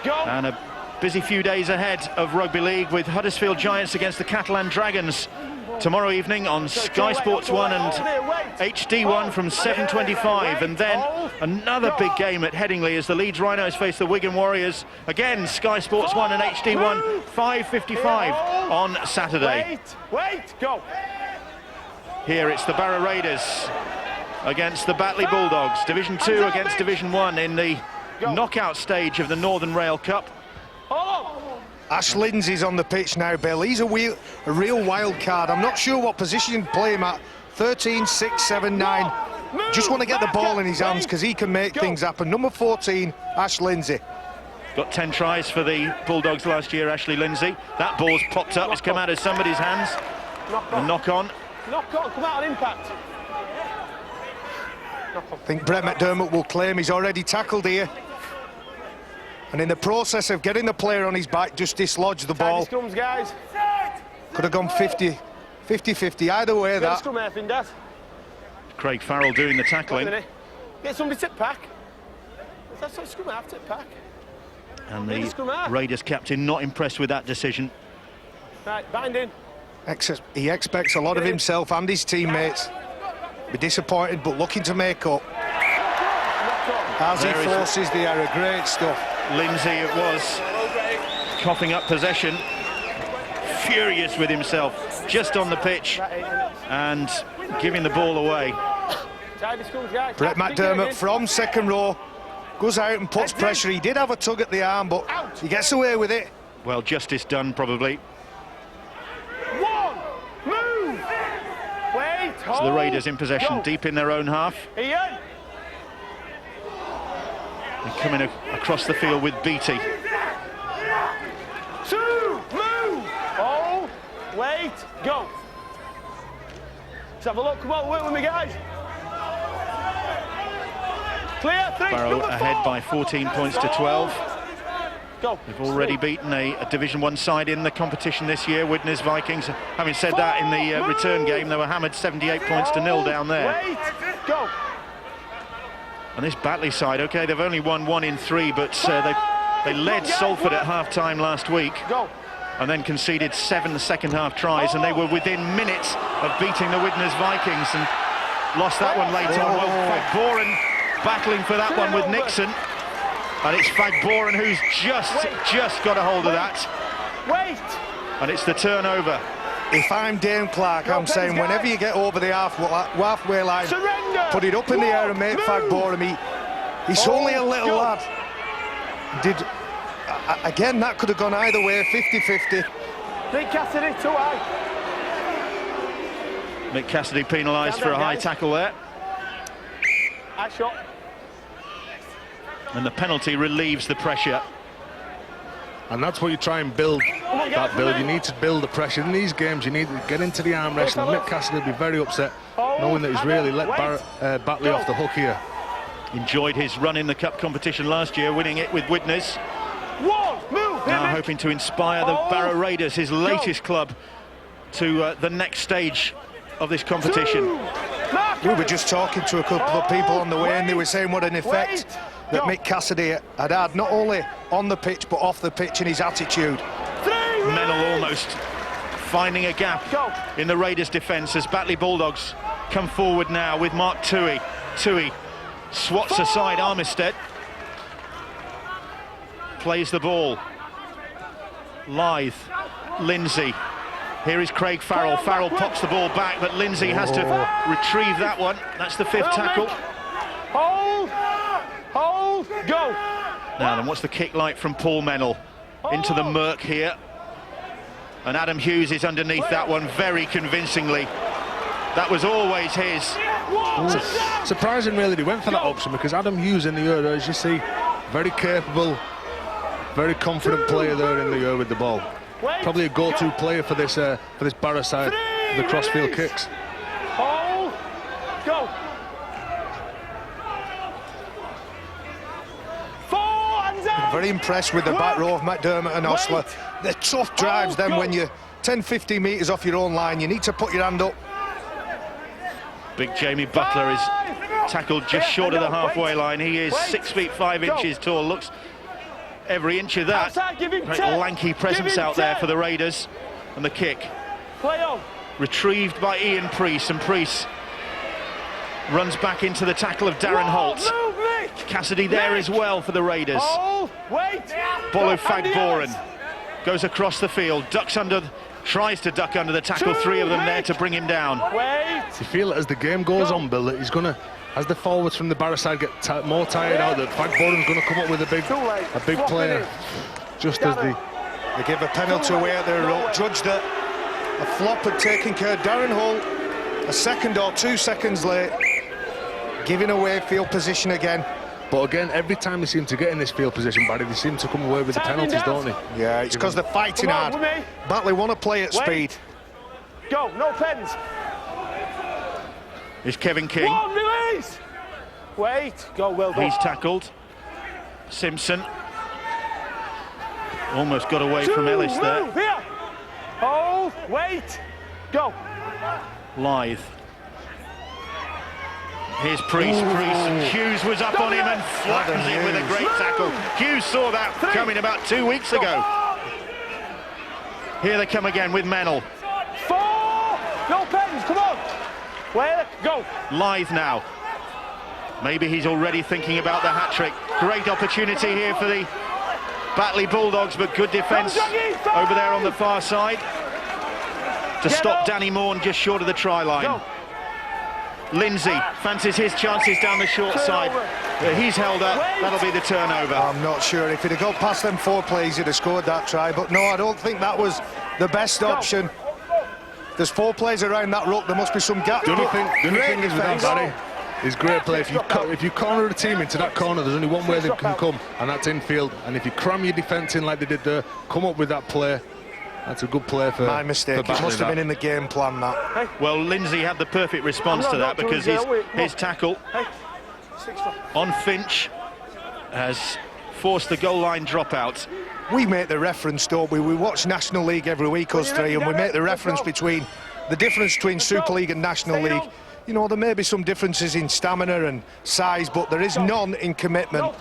And a busy few days ahead of Rugby League with Huddersfield Giants against the Catalan Dragons tomorrow evening on Sky Sports 1 and HD1 from 7:25, and then another big game at Headingley as the Leeds Rhinos face the Wigan Warriors. Again, Sky Sports 1 and HD1, 5:55 on Saturday. Here it's the Barrow Raiders against the Batley Bulldogs, Division 2 against Division 1 in the knockout stage of the Northern Rail Cup. Ash Lindsay's on the pitch now, Bill. He's a real wild card. I'm not sure what position to play him at. 13, 6, 7, 9. Just want to get the ball in his hands because he can make things happen. Number 14, Ash Lindsay. Got 10 tries for the Bulldogs last year, Ashley Lindsay. That ball's popped up, it's come out of somebody's hands. A knock on. Come out on impact. I think Brett McDermott will claim he's already tackled here. And in the process of getting the player on his back, just dislodged the ball. Scrums, guys. Could have gone 50-50, either way that. Craig Farrell doing the tackling. Get somebody to pack. That's what scrum have to pack. And the Raiders captain not impressed with that decision. Right, binding. He expects a lot of himself and his teammates. Be disappointed, but looking to make up. As he forces the error, great stuff. Lindsay it was, coughing up possession, furious with himself, just on the pitch and giving the ball away. Brett McDermott from second row goes out and puts pressure. He did have a tug at the arm, but he gets away with it. Well, justice done, probably. So the Raiders in possession, deep in their own half. They're coming across the field with Beattie. Go. Let's have a look. Come on, work with me, guys. Clear. Barrow ahead by 14 points to 12. Go. They've already beaten a Division 1 side in the competition this year, Widnes Vikings. Having said that, in the return game, they were hammered 78 points to 0 down there. Go. And this Batley side, okay, they've only won 1 in 3, but they led Salford at half-time last week. Go. And then conceded 7 second-half tries, and they were within minutes of beating the Widnes Vikings and lost that one late on. Well, Fagboren battling for that one with Nixon. And it's Fagboren who's just got a hold of that. And it's the turnover. If I'm Dane Clark, I'm saying whenever you get over the halfway line, put it up in the air and make Fagboren. He's only a little lad. Again, that could have gone either way, 50-50. Nick Cassidy, too high. Nick Cassidy penalised for a high tackle there. That's shot. And the penalty relieves the pressure. And that's what you try and build, that build. You need to build the pressure. In these games, you need to get into the arm wrestling. Mick Cassidy will be very upset, knowing that he's really let Batley off the hook here. Enjoyed his run in the cup competition last year, winning it with Widnes. Now hoping to inspire the Barrow Raiders, his latest club, to the next stage of this competition. We were just talking to a couple of people on the way, and they were saying what an effect that Mick Cassidy had not only on the pitch but off the pitch in his attitude. Mennell almost finding a gap in the Raiders' defence as Batley Bulldogs come forward now with Mark Toohey. Toohey swats aside Armistead, plays the ball. Lythe, Lindsay. Here is Craig Farrell. Farrell pops the ball back, but Lindsay has to retrieve that one. That's the fifth tackle. Hold, go. Now then, what's the kick like from Paul Mennell? Into the murk here. And Adam Hughes is underneath that one very convincingly. That was always his. Surprising really, he went for that option, because Adam Hughes in the air, as you see, very capable, very confident player there in the air with the ball. Probably a go-to player for this Barrow side, for the crossfield kicks. Hold, go. Very impressed with the back row of McDermott and Osler. They're tough drives then when you're 10-15 metres off your own line. You need to put your hand up. Big Jamie Butler is tackled just short of the halfway line. He is 6 feet 5 inches tall. Looks every inch of that. Great lanky presence out there for the Raiders. And the kick retrieved by Ian Preece, and Preece runs back into the tackle of Darren Holt. Cassidy there as well for the Raiders. Bolu Fagboren goes across the field, tries to duck under the tackle. Three of them there to bring him down. You feel as the game goes on, Bill, that he's going to, as the forwards from the Barrow side get more tired out, that Fagboren's going to come up with a big player. Just as they give a penalty away at their rope. Judged that a flop had taken care of Darren Holt a second or 2 seconds late, giving away field position again. But again, every time they seem to get in this field position, Barry, they seem to come away with the penalties, don't they? Yeah, it's because they're fighting hard. Batley want to play at speed. Go, no pens. Is Kevin King. Wait, go, well done. He's tackled. Simpson almost got away from Ellis there. Here. Hold, wait, go. Lythe. Here's Preece. Hughes was up on him and flattens it with a great tackle. Hughes saw that coming about 2 weeks ago. Here they come again with Mennell. No pens, come on. Where? Go. Lythe now. Maybe he's already thinking about the hat-trick. Great opportunity here for the Batley Bulldogs, but good defence over there on the far side to stop Danny Morn just short of the try line. Lindsay fancies his chances down the short side. He's held up. That'll be the turnover. I'm not sure. If he'd have gone past them 4 plays, he'd have scored that try. But no, I don't think that was the best option. There's 4 plays around that ruck. There must be some gap. The only thing is with that, Barry, is great play. If you corner a team into that corner, there's only one way they can come, and that's infield. And if you cram your defence in like they did there, come up with that play. That's a good play for my mistake. It must have been in the game plan, that. Well, Lindsay had the perfect response to that, because his tackle on Finch has forced the goal line dropout. We make the reference, don't we? We watch National League every week, us three, and we make the reference between the difference between Super League and National League. You know, there may be some differences in stamina and size, but there is none in commitment.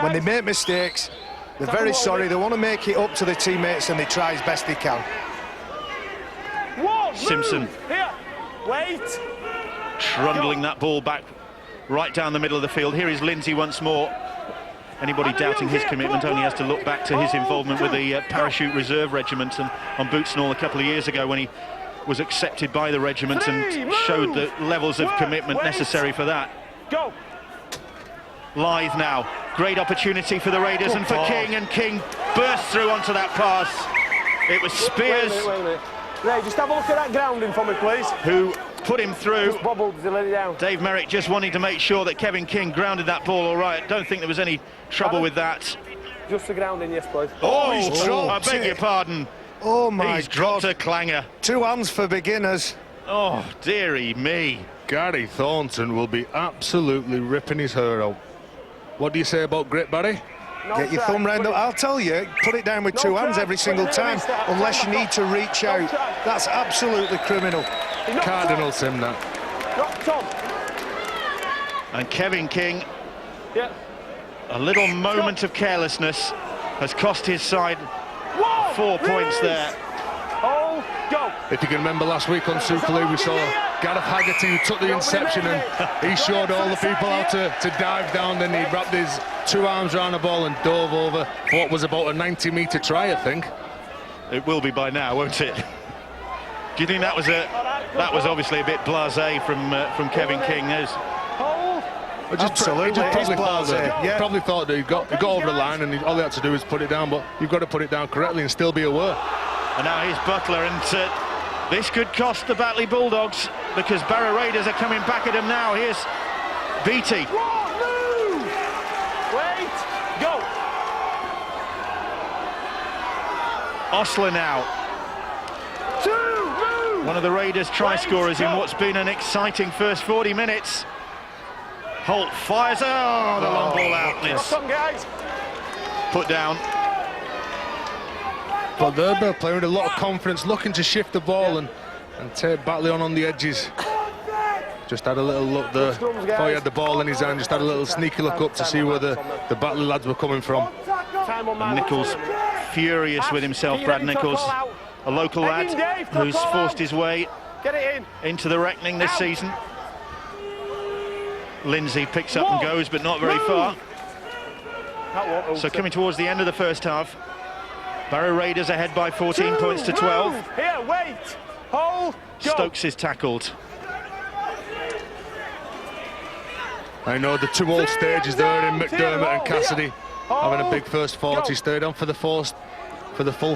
When they make mistakes, they're very sorry. They want to make it up to their teammates, and they try as best they can. Simpson trundling that ball back right down the middle of the field. Here is Lindsay once more. Anybody doubting his commitment only has to look back to his involvement with the Parachute Reserve Regiment and on Boots and all a couple of years ago, when he was accepted by the regiment and showed the levels of commitment necessary for that. Lythe now. Great opportunity for the Raiders and for King, and King burst through onto that pass. It was Spears Ray, just have a look at that grounding for me, please. who put him through. Just bobbled to let it down. Dave Merrick just wanting to make sure that Kevin King grounded that ball all right. Don't think there was any trouble with that. Just the grounding, yes, boys. Oh, he's Oh, dropped. I beg your pardon. Oh my He's dropped God. a clanger. 2 hands for beginners. Oh, dearie me. Gary Thornton will be absolutely ripping his hair out. What do you say about grip, Barry? No Get your try, thumb round put up. it- I'll tell you, put it down with No 2 hands try, every put single it in time, the wrist, unless you need to reach No out. try. That's absolutely criminal. He knocked Cardinal sim that. Tom. Knock Tom. And Kevin King, Yeah. a little moment of carelessness has cost his side Whoa, 4 points there. Oh, go. If you can remember last week on Super League, we saw Gareth Haggerty who took the inception and he showed all the people how to dive down. Then he wrapped his 2 arms around the ball and dove over for what was about a 90-metre try, I think. It will be by now, won't it? Do you think that was obviously a bit blasé from Kevin King? There's Hold. Absolutely, He just it's blasé, yeah. probably thought that he got over the line and all he had to do was put it down, but you've got to put it down correctly and still be aware. And now here's Butler, and this could cost the Batley Bulldogs because Barrow Raiders are coming back at him now. Here's Beattie. Move. Wait. Go. Osler now, 2. Move. one of the Raiders' try scorers in what's been an exciting first 40 minutes. Holt fires, oh, the long ball out. It's Come on, guys. put down. But they're playing with a lot of confidence, looking to shift the ball and take Batley on the edges. Just had a little look there before he had the ball in his hand, just had a little sneaky look up to see where the Batley lads were coming from. Time on my Nichols furious with himself, Brad Nichols, a local lad who's forced his way Get it in. into the reckoning this season. Lindsay picks up and goes, but not very far. So coming towards the end of the first half, Barrow Raiders ahead by 14 points to 12. Here, wait. Hold. Go. Stokes is tackled. I know the 2 old stages there in McDermott and Cassidy having a big first 40. Stayed on for the full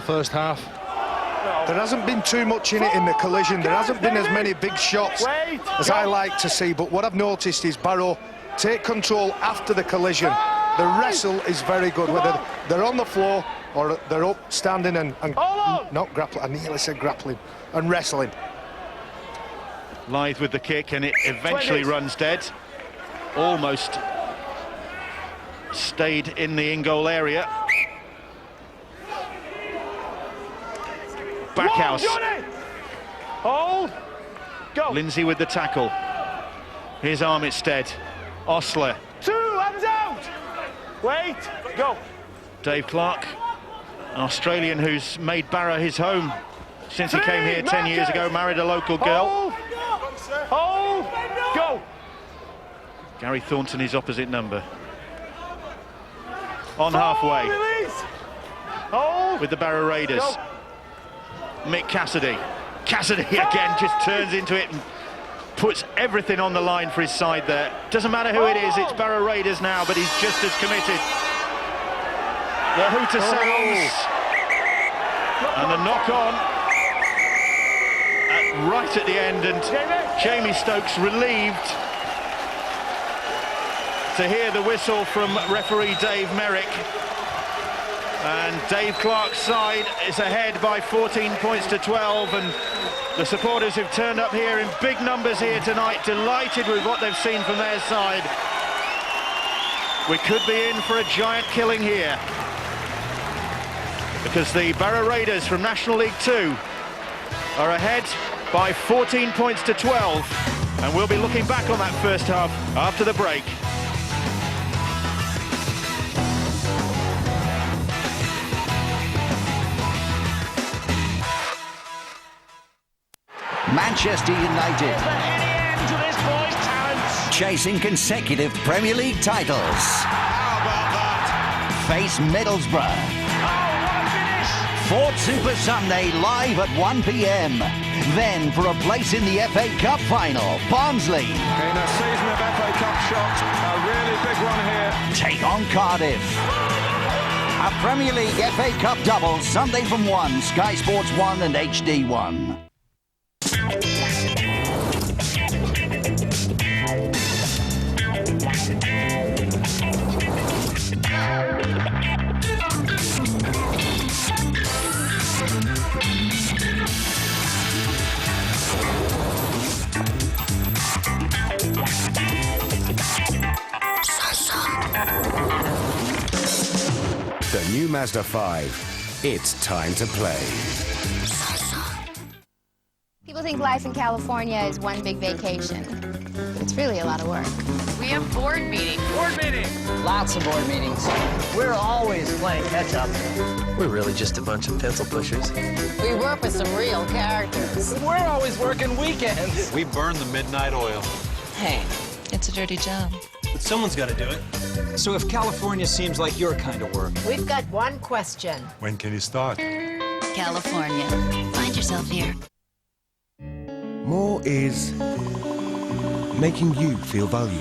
first half. There hasn't been too much in it in the collision. There hasn't been as many big shots as I like to see, but what I've noticed is Barrow take control after the collision. The wrestle is very good, whether they're on the floor or they're up standing and not grappling. I nearly said grappling, and wrestling. Lithe with the kick, and it eventually runs dead. Almost stayed in the in-goal area. Backhouse. Hold. Go. Lindsay with the tackle. Here's Armitstead. Osler. 2 hands out. Wait. Go. Dave Clark, an Australian who's made Barrow his home since he came here 10 years ago, married a local girl. Hold. Go. Gary Thornton, his opposite number. On halfway Release. Hold. with the Barrow Raiders. Go. Mick Cassidy. Cassidy again just turns into it and puts everything on the line for his side there. Doesn't matter who it is, it's Barrow Raiders now, but he's just as committed. The hooter sounds. And the knock on right at the end, and Jamie Stokes relieved to hear the whistle from referee Dave Merrick. And Dave Clark's side is ahead by 14 points to 12, and the supporters who've turned up here in big numbers here tonight, delighted with what they've seen from their side. We could be in for a giant killing here, because the Barrow Raiders from National League 2 are ahead by 14 points to 12, and we'll be looking back on that first half after the break. Manchester United, chasing consecutive Premier League titles. How about that? Face Middlesbrough. Ford Super Sunday live at 1 p.m. Then for a place in the FA Cup final, Barnsley. In a season of FA Cup shots, a really big one here. Take on Cardiff. A Premier League FA Cup double Sunday from 1, Sky Sports 1 and HD1. Mazda 5. It's time to play. People think life in California is one big vacation. It's really a lot of work. We have board meetings. Board meetings! Lots of board meetings. We're always playing catch-up. We're really just a bunch of pencil pushers. We work with some real characters. We're always working weekends. We burn the midnight oil. Hey, it's a dirty job. But someone's got to do it. So if California seems like your kind of work... We've got one question. When can you start? California. Find yourself here. More is making you feel valued.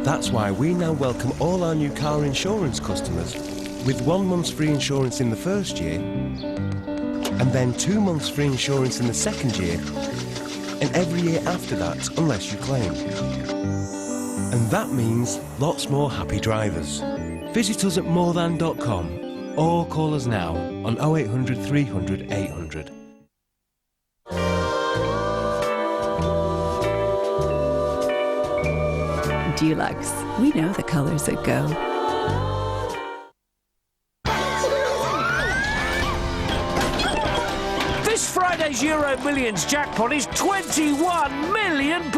That's why we now welcome all our new car insurance customers with 1 month's free insurance in the first year and then 2 months free insurance in the second year and every year after that unless you claim. And that means lots more happy drivers. Visit us at morethan.com or call us now on 0800 300 800. Dulux. We know the colours that go. This Friday's Euro Millions jackpot is £21 million.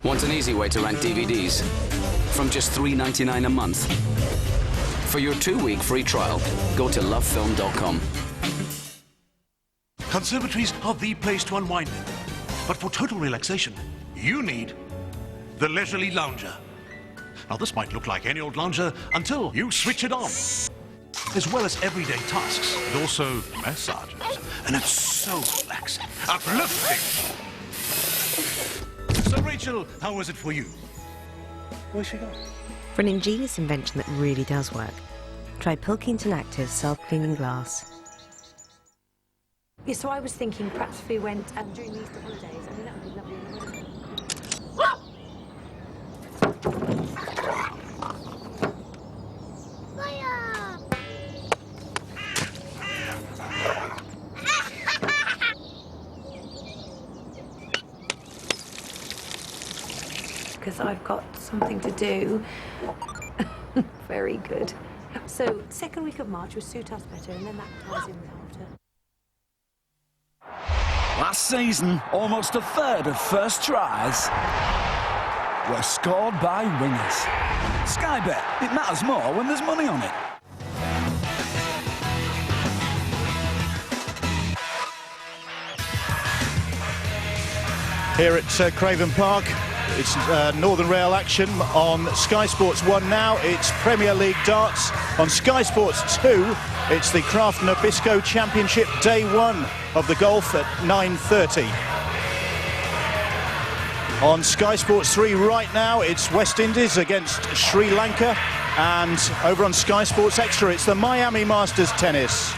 Want an easy way to rent DVDs? From just $3.99 a month. For your 2-week free trial, go to lovefilm.com. Conservatories are the place to unwind in. But for total relaxation, you need the leisurely lounger. Now this might look like any old lounger until you switch it on. As well as everyday tasks, and also massages. And it's so relaxing, uplifting. So Rachel, how was it for you? Where's she going? For an ingenious invention that really does work, try Pilkington Active self-cleaning glass. Yeah, so I was thinking perhaps if we went during the Easter holidays, I mean, that would be lovely. Because I've got something to do. Very good. So, second week of March would suit us better, and then that ties in with after. Last season, almost a third of first tries were scored by wingers. Sky Bet, it matters more when there's money on it. Here at Craven Park, it's Northern Rail action on Sky Sports 1 now. It's Premier League darts. On Sky Sports 2, it's the Kraft Nabisco Championship Day 1 of the golf at 9:30. On Sky Sports 3 right now, it's West Indies against Sri Lanka. And over on Sky Sports Extra, it's the Miami Masters tennis.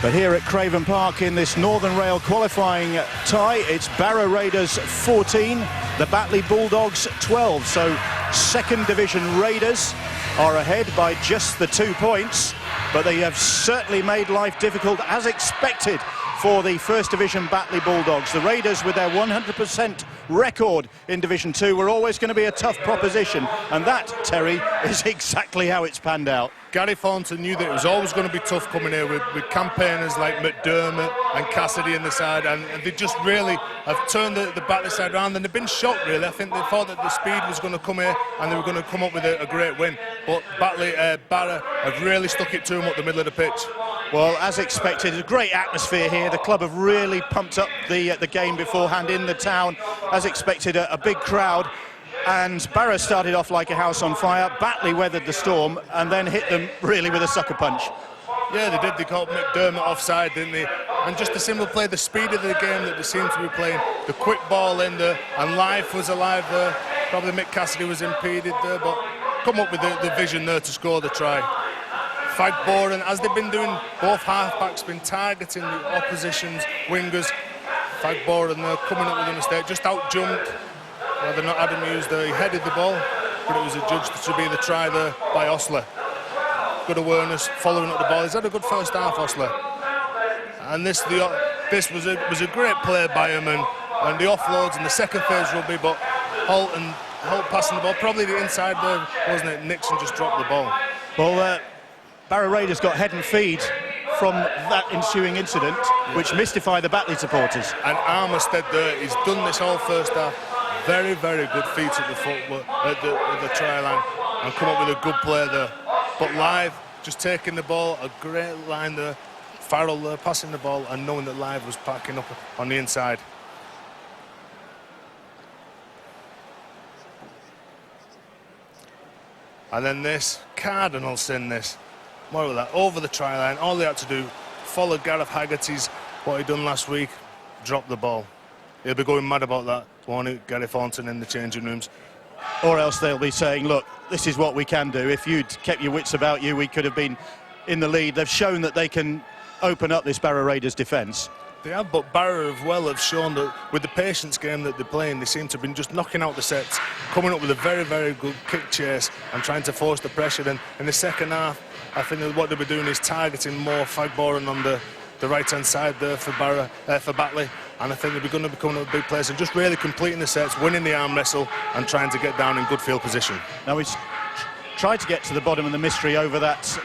But here at Craven Park in this Northern Rail qualifying tie, it's Barrow Raiders 14, the Batley Bulldogs 12. So second division Raiders are ahead by just the 2 points, but they have certainly made life difficult as expected for the first division Batley Bulldogs. The Raiders, with their 100% record in Division 2, were always going to be a tough proposition, and that, Terry, is exactly how it's panned out. Gary Thornton knew that it was always going to be tough coming here with campaigners like McDermott and Cassidy in the side, and they just really have turned the Batley side around, and they've been shocked, really. I think they thought that the speed was going to come here and they were going to come up with a great win, but Barrow have really stuck it to them up the middle of the pitch. Well, as expected, a great atmosphere here. The club have really pumped up the game beforehand in the town. As expected, a big crowd. And Barrow started off like a house on fire. Batley weathered the storm and then hit them really with a sucker punch. Yeah, they did. They caught McDermott offside, didn't they? And just the simple play, the speed of the game that they seemed to be playing, the quick ball in there, and life was alive there. Probably Mick Cassidy was impeded there, but come up with the vision there to score the try. Fagboren, as they've been doing, both half-backs been targeting the opposition's wingers. Fagboren there coming up with a mistake, just out-jumped. Well, they're not Adam Hughes there, he headed the ball, but it was adjudged to be the try there by Osler. Good awareness, following up the ball. He's had a good first half, Osler. And this was a great play by him, and the offloads in the second phase rugby, but Holt and help passing the ball. Probably the inside there, wasn't it? Nixon just dropped the ball. Well, Barrow Raiders got head and feed from that ensuing incident, which mystified the Batley supporters. And Armistead there, he's done this whole first half. Very, very good feet at the footwork, at the try line, and come up with a good play there. But Live just taking the ball, a great line there. Farrell there passing the ball and knowing that Live was packing up on the inside. And then this, Cardinal send this. More of that, over the try line. All they had to do, follow Gareth Haggerty's, what he done last week, drop the ball. He'll be going mad about that, won't he, Gary Thornton in the changing rooms. Or else they'll be saying, look, this is what we can do. If you'd kept your wits about you, we could have been in the lead. They've shown that they can open up this Barrow Raiders defence. They have, but Barrow have shown that with the patience game that they're playing, they seem to have been just knocking out the sets, coming up with a very, very good kick chase and trying to force the pressure. Then in the second half, I think that what they'll be doing is targeting more Fagboran on the right-hand side there for Batley. And I think they'll be going to be coming up with big plays and just really completing the sets, winning the arm wrestle and trying to get down in good field position. Now he's tried to get to the bottom of the mystery over that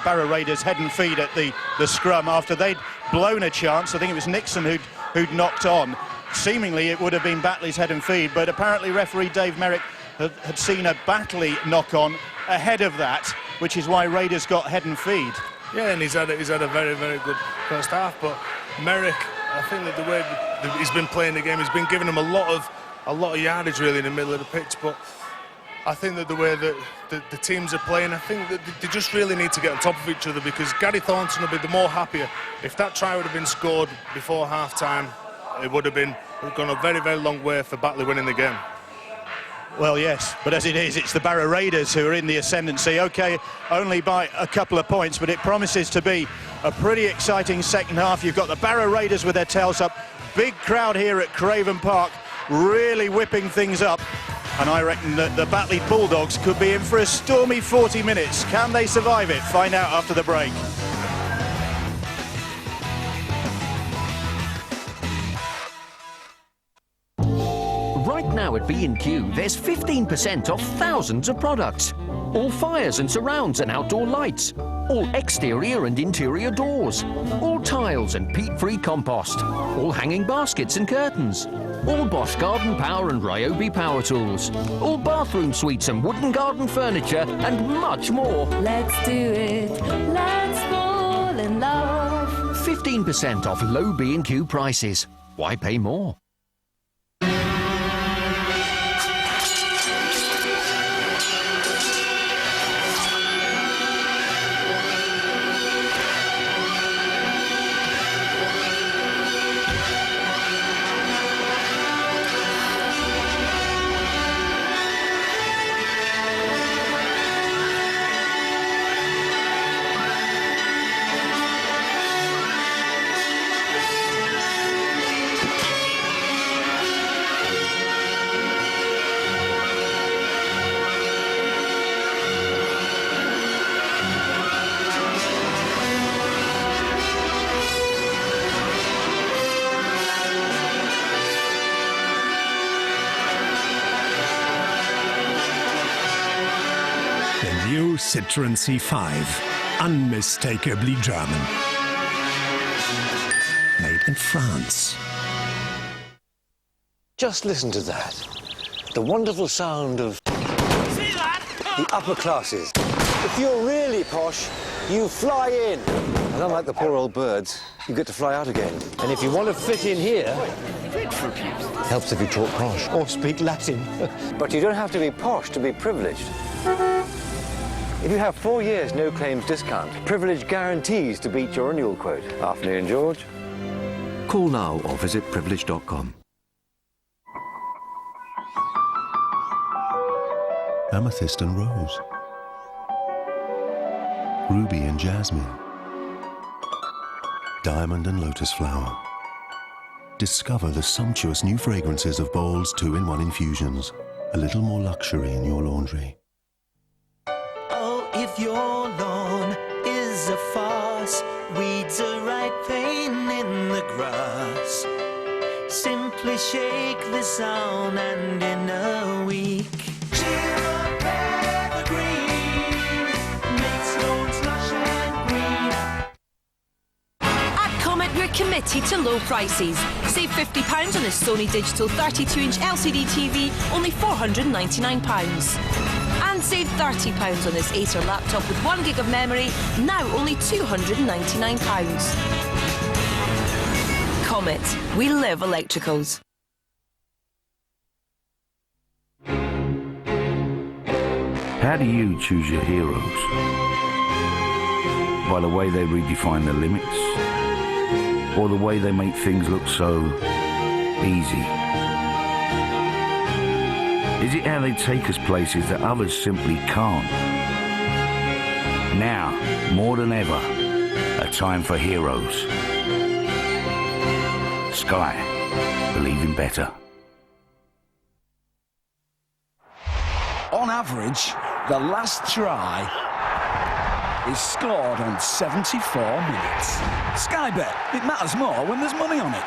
Barrow Raiders head and feed at the scrum after they'd blown a chance. I think it was Nixon who'd knocked on. Seemingly it would have been Batley's head and feed, but apparently referee Dave Merrick had seen a Batley knock on ahead of that, which is why Raiders got head and feed. Yeah, and he's had a very, very good first half, but Merrick, I think that the way that he's been playing the game, he's been giving him a lot of yardage really in the middle of the pitch, but I think that the way that the teams are playing, I think that they just really need to get on top of each other, because Gary Thornton will be the more happier. If that try would have been scored before half-time, it would have gone a very, very long way for Batley winning the game. Well, yes, but as it is, it's the Barrow Raiders who are in the ascendancy. OK, only by a couple of points, but it promises to be a pretty exciting second half. You've got the Barrow Raiders with their tails up. Big crowd here at Craven Park, really whipping things up. And I reckon that the Batley Bulldogs could be in for a stormy 40 minutes. Can they survive it? Find out after the break. Right now at B&Q, there's 15% off thousands of products. All fires and surrounds and outdoor lights. All exterior and interior doors. All tiles and peat-free compost. All hanging baskets and curtains. All Bosch Garden Power and Ryobi power tools. All bathroom suites and wooden garden furniture and much more. Let's do it. Let's fall in love. 15% off low B&Q prices. Why pay more? Citroën C5, unmistakably German. Made in France. Just listen to that. The wonderful sound of the upper classes. If you're really posh, you fly in. And unlike the poor old birds, you get to fly out again. And if you want to fit in here, helps if you talk posh or speak Latin. But you don't have to be posh to be privileged. If you have 4 years no claims discount, privilege guarantees to beat your renewal quote. Afternoon, George. Call now or visit privilege.com. Amethyst and rose. Ruby and jasmine. Diamond and lotus flower. Discover the sumptuous new fragrances of Bowls 2-in-1 infusions. A little more luxury in your laundry. If your lawn is a farce, weeds are right pain in the grass. Simply softly shake the sound, and in a week, cheer up evergreen, make stones lush and green. At Comet, we're committed to low prices. Save £50 on a Sony Digital 32-inch LCD TV, only £499. And save £30 on this Acer laptop with 1 gig of memory, now only £299. Comet, we live electricals. How do you choose your heroes? By the way they redefine the limits? Or the way they make things look so easy? Is it how they take us places that others simply can't? Now, more than ever, a time for heroes. Sky, believe in better. On average, the last try is scored on 74 minutes. Sky Bet, it matters more when there's money on it.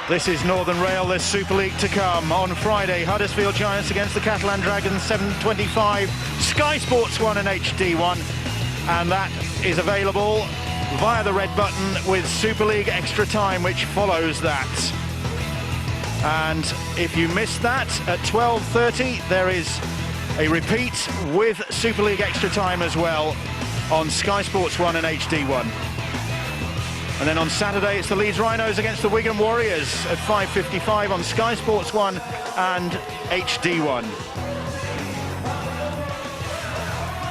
This is Northern Rail, there's Super League to come. On Friday, Huddersfield Giants against the Catalan Dragons, 7:25. Sky Sports 1 and HD 1. And that is available via the red button with Super League Extra Time, which follows that. And if you missed that, at 12:30, there is a repeat with Super League Extra Time as well on Sky Sports 1 and HD 1. And then on Saturday, it's the Leeds Rhinos against the Wigan Warriors at 5:55 on Sky Sports 1 and HD 1.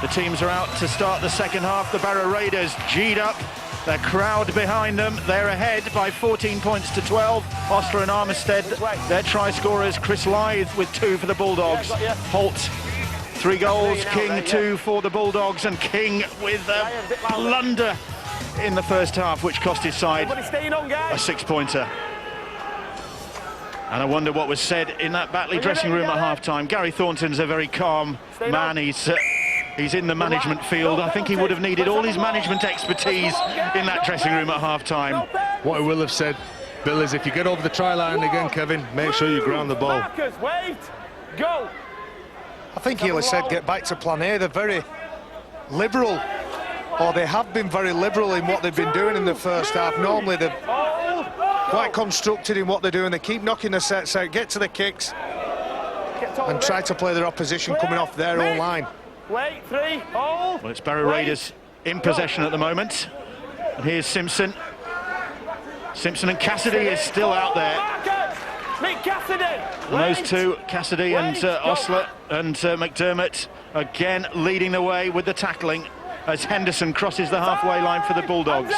The teams are out to start the second half. The Barrow Raiders G'd up, their crowd behind them. They're ahead by 14 points to 12. Osler and Armistead, their try scorers. Chris Lythe with 2 for the Bulldogs. Holt, 3 goals. King, 2 for the Bulldogs. And King with a blunder in the first half, which cost his side a 6-pointer. And I wonder what was said in that Batley dressing room at half-time. Gary Thornton's a very calm man. He's in the management field. I think he would have needed all his management expertise in that dressing room at half-time. What I will have said, Bill, is if you get over the try line again, Kevin, make sure you ground the ball. Wait, go. I think he'll have said get back to plan A. They're very liberal, or they have been very liberal in what they've been doing in the first half. Normally they're quite constructed in what they're doing. They keep knocking the sets out, get to the kicks, and try to play their opposition coming off their own line. Wait, 3, hold. Well, it's Barrow Raiders in possession at the moment. And here's Simpson. Simpson and Cassidy is still out there. Meet Cassidy. And those two, Cassidy and Osler and McDermott, again leading the way with the tackling as Henderson crosses the halfway line for the Bulldogs.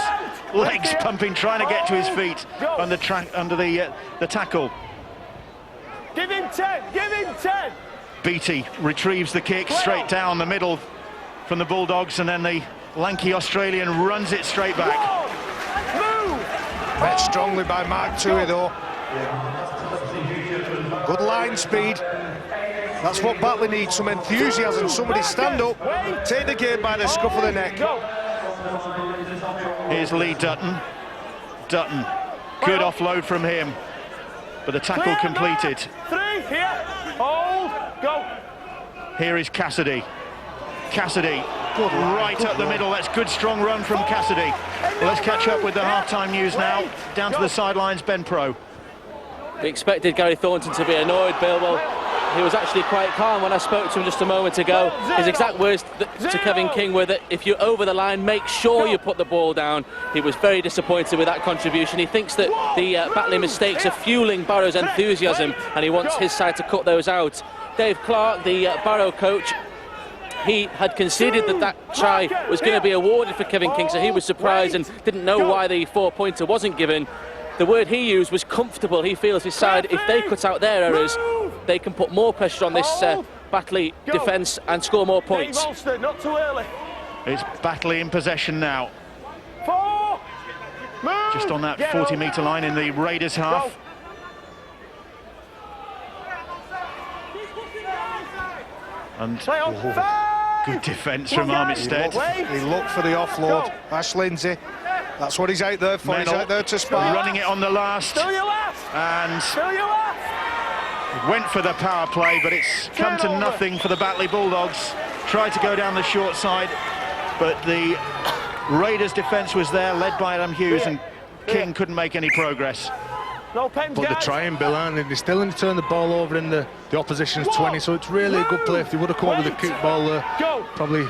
Legs pumping, trying to get to his feet under the tackle. Give him 10, give him 10. Beattie retrieves the kick straight down the middle from the Bulldogs, and then the lanky Australian runs it straight back. Met strongly by Mark Tui though. Good line speed. That's what Batley needs, some enthusiasm. Somebody stand up, take the game by the scruff of the neck. Here's Lee Dutton. Dutton, good offload from him, but the tackle completed. 3, here, hold, go. Here is Cassidy. Cassidy, good right up the middle. That's good strong run from Cassidy. Well, let's catch up with the half-time news now. Down to the sidelines, Ben Pro. We expected Gary Thornton to be annoyed, Bill. Well, he was actually quite calm when I spoke to him just a moment ago. His exact words to Kevin King were that if you're over the line, make sure you put the ball down. He was very disappointed with that contribution. He thinks that the Batley mistakes are fueling Barrow's enthusiasm, and he wants his side to cut those out. Dave Clark, the Barrow coach, he had conceded that try was going to be awarded for Kevin King, so he was surprised and didn't know why the 4-pointer wasn't given. The word he used was comfortable. He feels his side, if they cut out their errors, they can put more pressure on this Batley defence and score more points. Not too early. It's Batley in possession now. Just on that 40-metre line in the Raiders' half. And Good defence from Armitstead. He looked for the offload. Ash Lindsay. That's what he's out there for. He's out there to spark. Running it on the last. And went for the power play, but it's come to nothing for the Batley Bulldogs. Tried to go down the short side, but the Raiders' defence was there, led by Adam Hughes, and King couldn't make any progress. But they're trying, Bill, and they're still going to turn the ball over in the opposition's 20, so it's really a good play. If they would have come up with a kick ball there, probably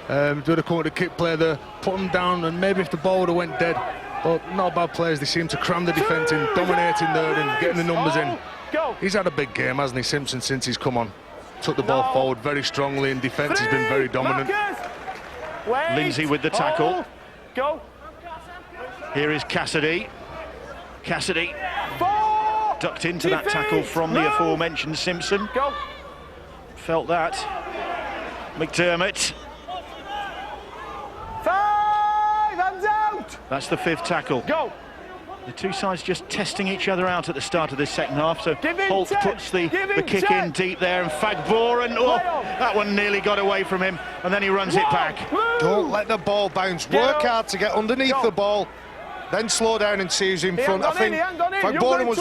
would have come with a kick play there, put them down, and maybe if the ball would have went dead. But not bad players. They seem to cram the defence in, dominating there and getting the numbers in. He's had a big game, hasn't he, Simpson, since he's come on? Took the ball forward very strongly, and defence has been very dominant. Lindsay with the tackle. Here is Cassidy. Cassidy ducked into that tackle from the aforementioned Simpson. Felt that. McDermott. 5 hands out. That's the 5th tackle. The two sides just testing each other out at the start of this second half. So Holt puts the kick in deep there, and Fagboren, that one nearly got away from him, and then he runs it back. Don't let the ball bounce. Work hard to get underneath the ball, then slow down and see who's in front. I think Fagboren was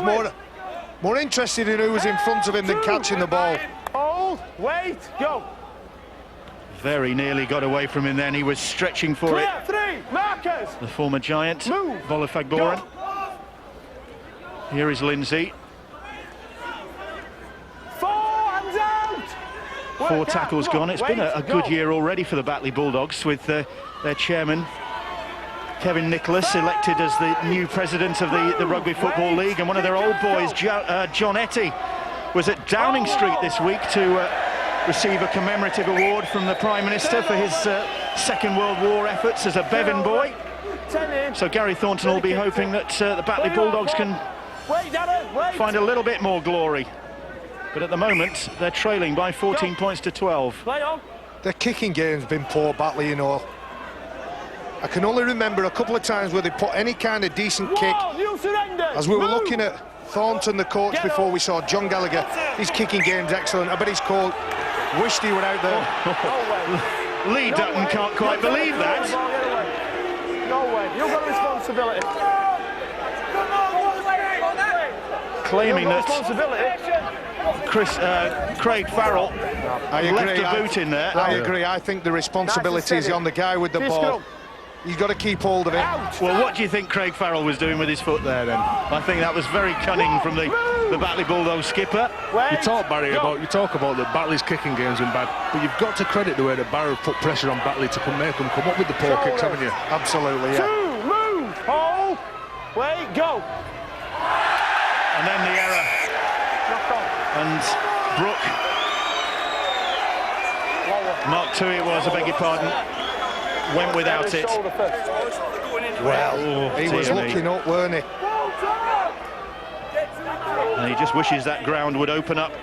more interested in who was in front of him than catching the ball. Hold, wait, go. Very nearly got away from him then. He was stretching for it. 3 markers. The former Giant, Vola Fagboren. Here is Lindsay. 4 hands out. 4 tackles gone. It's been a good year already for the Batley Bulldogs, with their chairman Kevin Nicholas elected as the new president of the Rugby Football League, and one of their old boys, John Etty, was at Downing Street this week to receive a commemorative award from the Prime Minister for his Second World War efforts as a Bevan boy. So Gary Thornton will be hoping that the Batley Bulldogs can find a little bit more glory. But at the moment, they're trailing by 14 points to 12. Their kicking game's been poor, Batley, you know. I can only remember a couple of times where they put any kind of decent kick. As we were looking at Thornton, the coach, before we saw John Gallagher, his kicking game's excellent. I bet he's called, wished he were out there. Lee Dutton can't quite believe that. No way, you've got a responsibility. Claiming that Craig Farrell left the boot in there. I agree. I think the responsibility is on the guy with the ball. You've got to keep hold of it. Well, what do you think Craig Farrell was doing with his foot there then? I think that was very cunning from the Batley Bulldogs skipper. You talk, Barry, about that Batley's kicking game's been bad, but you've got to credit the way that Barrow put pressure on Batley to make them come up with the poor kicks, haven't you? Absolutely, yeah. 2, move, hold, wait, go. And then the error. And Brooke. Mark Tui it was, I beg your pardon. Went without it. Well, he was looking up, weren't he? And he just wishes that ground would open up.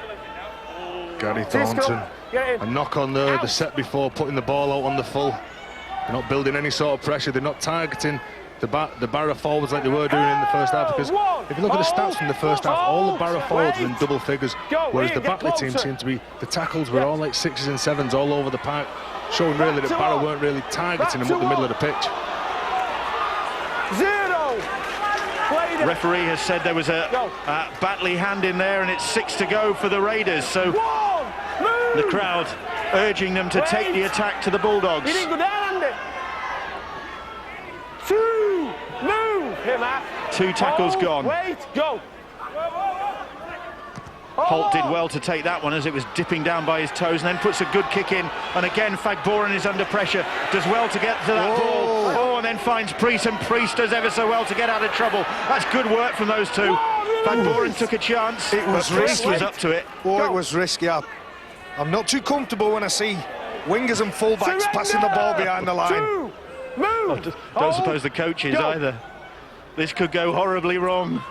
Gary Thornton, a knock on the set before, putting the ball out on the full. They're not building any sort of pressure. They're not targeting the Barrow forwards like they were doing in the first half, because if you look at the stats from the first half, all the Barrow forwards were in double figures, whereas the Batley team seemed to be, the tackles were all like 6s and 7s all over the park, showing really that Barrow weren't really targeting them up the middle of the pitch. 0. Referee has said there was a Batley hand in there, and it's 6 to go for the Raiders, so the crowd urging them to take the attack to the Bulldogs. He didn't go down, Andy. 2, move, him up. 2 tackles gone. Wait, go. Holt did well to take that one as it was dipping down by his toes, and then puts a good kick in, and again Fagboren is under pressure, does well to get to that ball, and then finds Priest, and Priest does ever so well to get out of trouble. That's good work from those two. Fagboren took a chance, it was Priest was up to it. Oh, it was risky. I'm not too comfortable when I see wingers and fullbacks passing the ball behind the line. Don't suppose the coach is either. This could go horribly wrong,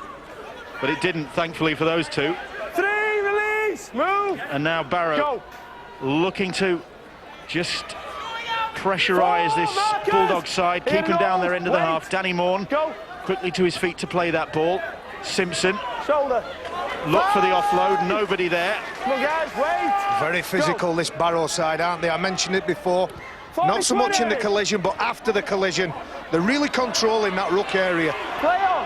but it didn't, thankfully, for those two. 3, release, move. And now Barrow looking to just pressurise this Bulldog side, keeping down their end of the half. Danny Morn quickly to his feet to play that ball. Simpson. Shoulder. Look for the offload, nobody there. Come on, guys, wait. Very physical, this Barrow side, aren't they? I mentioned it before. Not so much in the collision, but after the collision. They're really controlling that ruck area. Play on.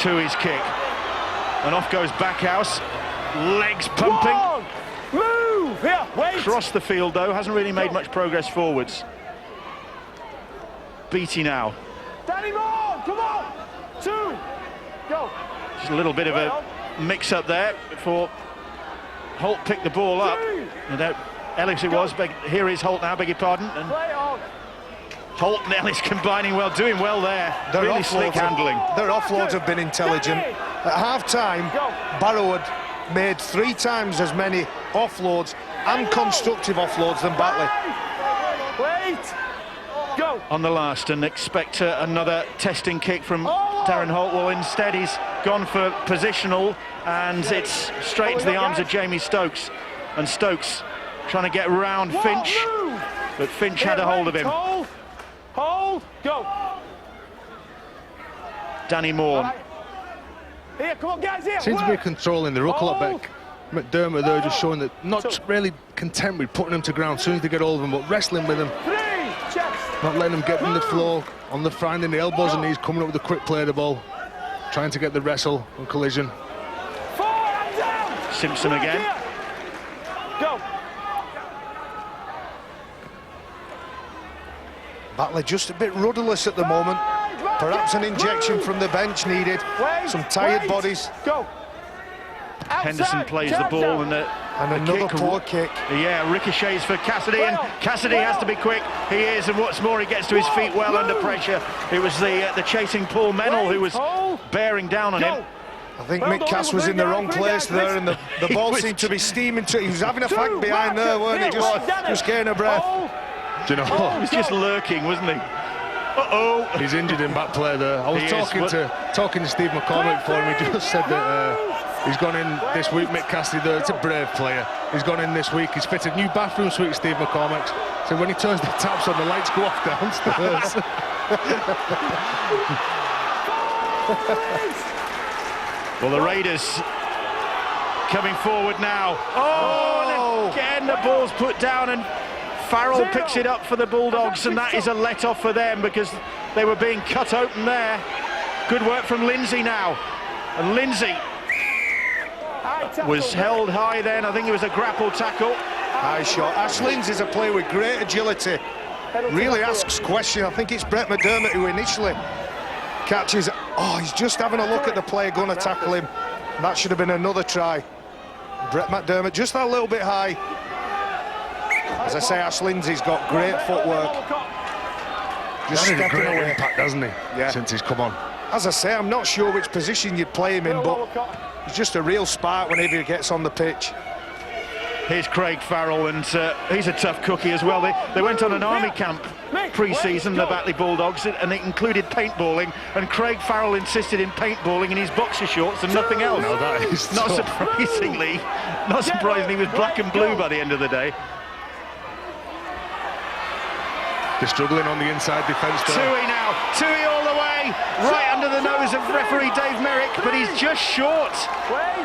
To his kick. And off goes Backhouse. Legs pumping. Move! Here, wait! Across the field, though, hasn't really made much progress forwards. Beatty now. Danny Moore, come on! 2, go! Just a little bit of a mix-up there before Holt picked the ball up. Ellis it was, here is Holt now, beg your pardon. And Holt and Ellis combining well, doing well there. Really slick handling. Their offloads have been intelligent. At half-time, Barrow had made 3 times as many offloads and constructive offloads than Batley. Wait! Go! On the last, and expect another testing kick from Darren Holt. Well, instead he's gone for positional, and it's straight into the arms of Jamie Stokes. And Stokes trying to get round Finch, but Finch had a hold of him. Hold, go! Danny Moore. Here, come on, guys, here! Seems to be controlling the ruck a lot better. McDermott there just showing that not really content with putting them to ground as soon as they get hold of them, but wrestling with them. Not letting them get in the floor, on the finding the elbows and knees, coming up with a quick play of the ball, trying to get the wrestle and collision. Simpson again. Go. Batley just a bit rudderless at the moment. Perhaps an injection from the bench needed. Some tired bodies. Go. Henderson plays the ball, and another poor kick. Yeah, ricochets for Cassidy, and Cassidy has to be quick. He is, and what's more, he gets to his feet well under pressure. It was the chasing Paul Mennell who was bearing down on him. I think Mick Cass was in the wrong place there, and the ball seemed to be steaming to. He was having a fag behind there, weren't he? Just getting a breath. Do you know what? He was just lurking, wasn't he? He's injured in back play there. I was talking to Steve McCormick for him. He just said that he's gone in this week. Mick Cassidy there, it's a brave player. He's gone in this week. He's fitted new bathroom suite, Steve McCormick. So when he turns the taps on, the lights go off downstairs. Well, the Raiders coming forward now. And again the ball's put down, and Farrell picks it up for the Bulldogs, and that is a let-off for them because they were being cut open there. Good work from Lindsay now. And Lindsay was held high then. I think it was a grapple tackle. High shot. Ash Lindsay's a player with great agility. Really asks questions. I think it's Brett McDermott who initially catches. Oh, he's just having a look at the player going to tackle him. That should have been another try. Brett McDermott just that little bit high. As I say, Ash Lindsay's got great footwork. Just He's had a stepping great away. impact, hasn't he? Yeah. Since he's come on. As I say, I'm not sure which position you'd play him in, but he's just a real spark whenever he gets on the pitch. Here's Craig Farrell, and he's a tough cookie as well. They went on an army camp pre-season, the Batley Bulldogs, and it included paintballing, and Craig Farrell insisted in paintballing in his boxer shorts and nothing else. No, that is not tough. surprisingly, he was black and blue by the end of the day. They're struggling on the inside defence there. Tui now, Tui all the way, right under the nose of referee Dave Merrick, but he's just short. Wait,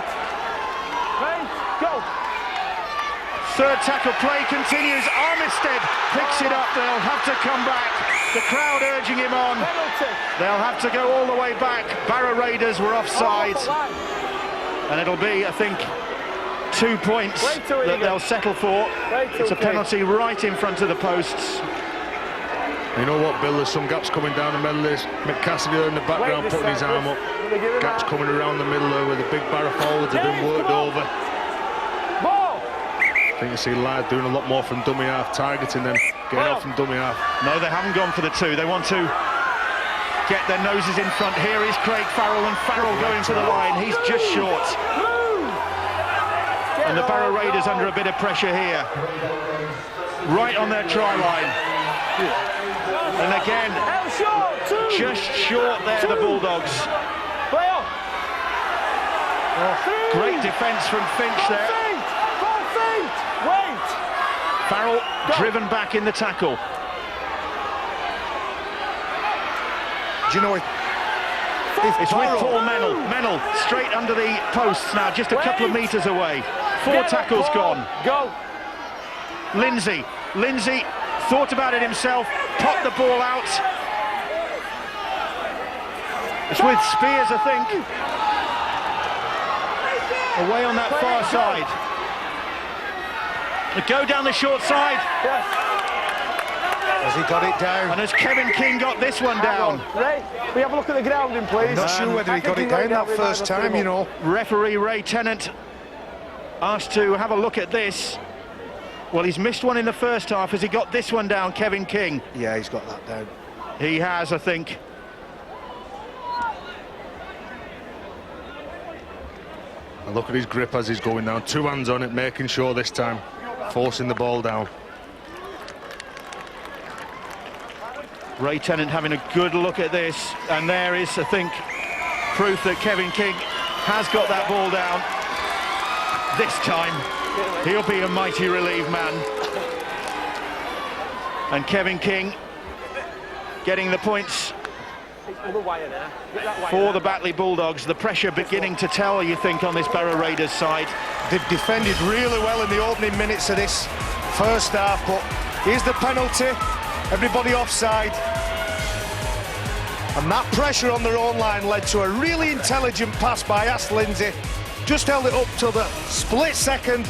go. Third tackle play continues. Armistead picks it up. They'll have to come back. The crowd urging him on. They'll have to go all the way back. Barrow Raiders were offside. And it'll be, I think, 2 points that they'll settle for. It's a penalty right in front of the posts. You know what, Bill, there's some gaps coming down the middle. There's McCassidy in the background putting his arm up. Gaps coming around the middle there where the big Barrow forwards have been worked over. I think you see Laird doing a lot more from dummy half, targeting them, getting out from dummy half. No, they haven't gone for the two. They want to get their noses in front. Here is Craig Farrell, and Farrell going to the line. He's just short. And the Barrow Raiders under a bit of pressure here. Right on their try line. And again, just short there, the Bulldogs. Great defence from Finch there. Farrell driven back in the tackle. Do you know, It's with Paul Mennell. Mennell straight under the posts now, just a couple of metres away. 4 tackles gone. Go. Lindsay thought about it himself, popped the ball out. It's with Spears, I think. Away on that far side. They go down the short side. Has he got it down? And has Kevin King got this one down? Ray, we have a look at the grounding, please. I'm not sure whether he got it down that first time, you know. Referee Ray Tennant asked to have a look at this. Well, he's missed one in the first half. Has he got this one down, Kevin King? Yeah, he's got that down. He has, I think. And look at his grip as he's going down. 2 hands on it, making sure this time, forcing the ball down. Ray Tennant having a good look at this, and there is, I think, proof that Kevin King has got that ball down. This time, he'll be a mighty relieved man. And Kevin King getting the points for the Batley Bulldogs. The pressure beginning to tell, you think, on this Barrow Raiders side. They've defended really well in the opening minutes of this first half, but here's the penalty. Everybody offside. And that pressure on their own line led to a really intelligent pass by Ash Lindsay. Just held it up till the split second.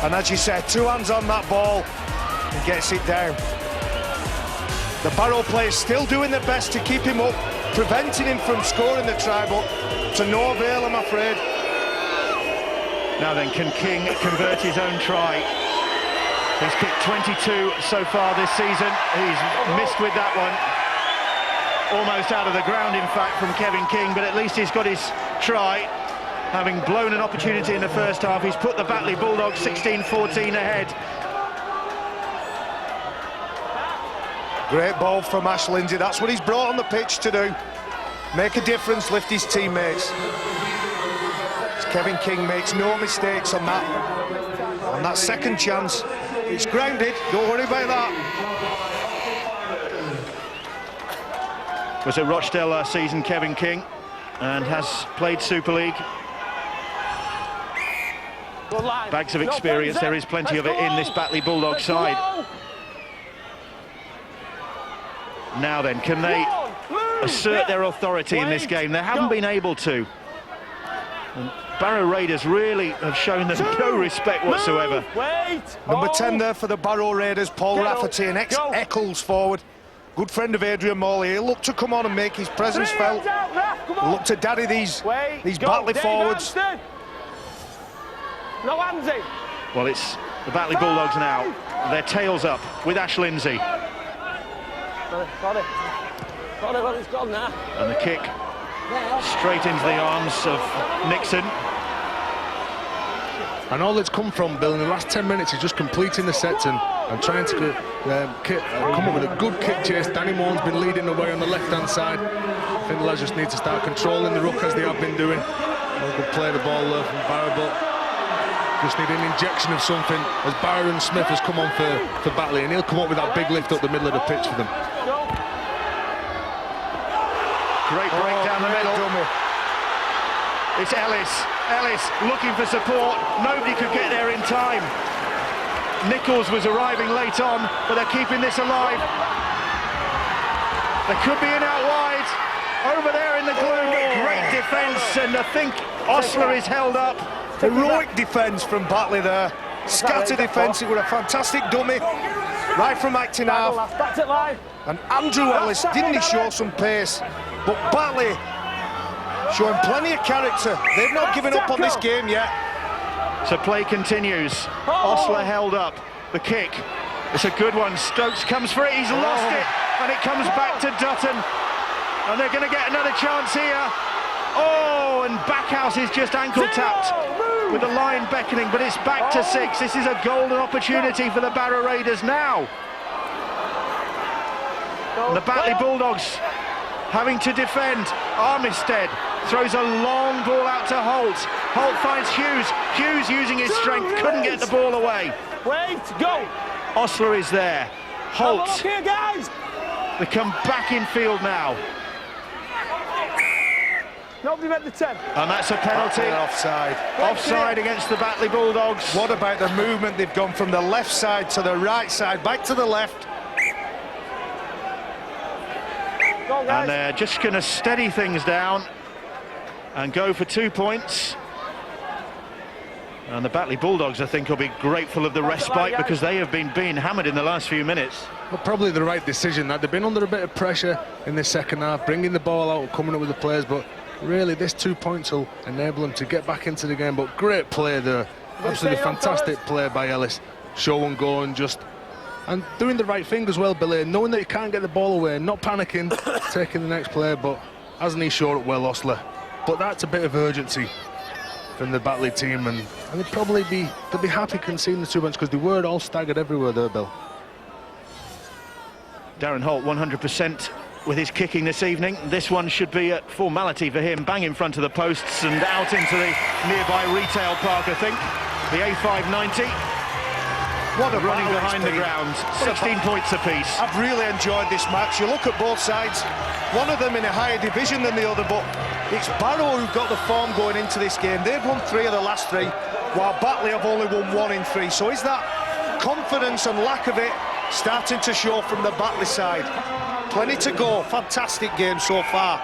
And as you said, 2 hands on that ball and gets it down. The Barrow players still doing their best to keep him up, preventing him from scoring the try, but to no avail, I'm afraid. Now then, can King convert his own try? He's kicked 22 so far this season. He's missed with that one. Almost out of the ground, in fact, from Kevin King, but at least he's got his try. Having blown an opportunity in the first half, he's put the Batley Bulldogs 16-14 ahead. Great ball from Ash Lindsay. That's what he's brought on the pitch to do. Make a difference, lift his teammates. Kevin King makes no mistakes on that second chance. It's grounded, don't worry about that. Was at Rochdale last season, Kevin King, and has played Super League. Bags of experience, there is plenty of it in this Batley Bulldog side. Now then, can they assert their authority in this game? They haven't been able to. And Barrow Raiders really have shown them no respect whatsoever. Number 10 there for the Barrow Raiders, Paul Rafferty, an ex-Eccles forward. Good friend of Adrian Morley. He'll look to come on and make his presence felt. He'll look to daddy these Batley forwards. No hands in. Well, it's the Batley Bulldogs now. Their tails up with Ash Lindsay. Got it. Well, it's gone now. And the kick straight into the arms of Nixon. And all that's come from Bill in the last 10 minutes is just completing the sets and trying to come up with a good kick chase. Danny Moan's been leading the way on the left-hand side. I think the lads just need to start controlling the ruck as they have been doing. They could play the ball there from Barrow, but just need an injection of something as Byron Smith has come on for Batley, and he'll come up with that big lift up the middle of the pitch for them. Great break down the middle. It's Ellis looking for support. Nobody could get there in time. Nichols was arriving late on, but they're keeping this alive. There could be an out wide. Over there in the gloom, great defence, and I think Osler is held up. Heroic defence from Batley there. Scatter defence, it was a fantastic dummy. Right from acting half. And Andrew Ellis, didn't he show some pace? But Batley showing plenty of character. They've not given up on this game yet. So play continues. Osler held up. The kick. It's a good one. Stokes comes for it. He's lost it. And it comes back to Dutton. And they're going to get another chance here. Oh, and Backhouse is just ankle tapped with the line beckoning, but it's back to 6. This is a golden opportunity for the Barrow Raiders now. And the Batley Bulldogs having to defend. Armistead throws a long ball out to Holt. Holt finds Hughes. Hughes using his strength, couldn't get the ball away. Wait, go. Osler is there. Holt. Here, guys. They come back in field now. Nobody met the 10. And that's a penalty. Offside. Offside against the Batley Bulldogs. What about the movement? They've gone from the left side to the right side, back to the left. And they're just going to steady things down and go for 2 points. And the Batley Bulldogs, I think, will be grateful of the respite because they have been being hammered in the last few minutes. Well, probably the right decision. That they've been under a bit of pressure in the second half, bringing the ball out, coming up with the players, but really this 2 points will enable them to get back into the game. But great play there, absolutely fantastic play by Ellis. Show and go and just, and doing the right thing as well, Billy, knowing that you can't get the ball away, not panicking, taking the next play, but hasn't he showed up well, Osler? But that's a bit of urgency from the Batley team, and they'd probably be happy conceding the 2 points because they were all staggered everywhere there, Bill. Darren Holt 100% with his kicking this evening. This one should be a formality for him. Bang in front of the posts and out into the nearby retail park, I think. The A590. What a running battle behind the ground. 16 points apiece. I've really enjoyed this match. You look at both sides, one of them in a higher division than the other, but it's Barrow who've got the form going into this game. They've won 3 of the last 3, while Batley have only won 1 in 3. So is that confidence and lack of it starting to show from the Batley side? Plenty to go. Fantastic game so far.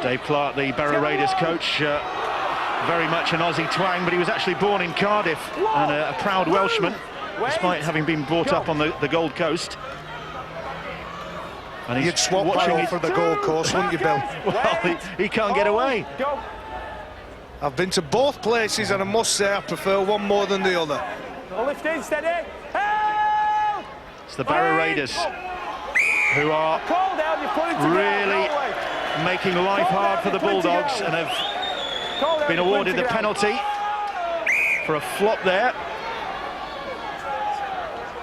Dave Clark, the Barrow Raiders coach, very much an Aussie twang, but he was actually born in Cardiff and a proud Welshman, despite having been brought up on the Gold Coast. And You'd swap Barrow for the Gold Coast, wouldn't you, Bill? Well, he can't get away. I've been to both places, and I must say I prefer one more than the other. Lift in, steady. It's the Barrow Raiders who are really making life hard for the Bulldogs and have been awarded the penalty for a flop there.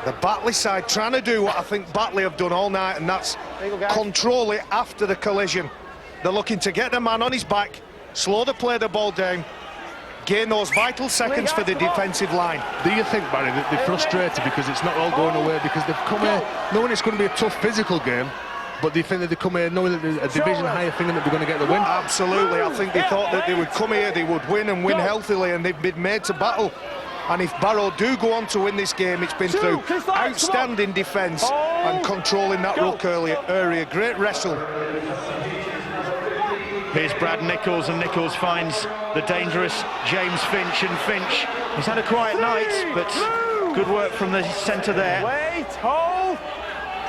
The Batley side trying to do what I think Batley have done all night, and that's control it after the collision. They're looking to get the man on his back, slow the play the ball down, gain those vital seconds for the defensive line. Do you think, Barry, that they're frustrated because it's not all going away, because they've come here knowing it's going to be a tough physical game, but do you think that they come here knowing that there's a division higher thing and that they're going to get the win? Absolutely. I think they thought that they would come here, they would win and win healthily, and they've been made to battle. And if Barrow do go on to win this game, it's been through outstanding defence and controlling that ruck area. Great wrestle. Here's Brad Nichols, and Nichols finds the dangerous James Finch, and Finch, he's had a quiet night, but good work from the centre there. Wait, hold,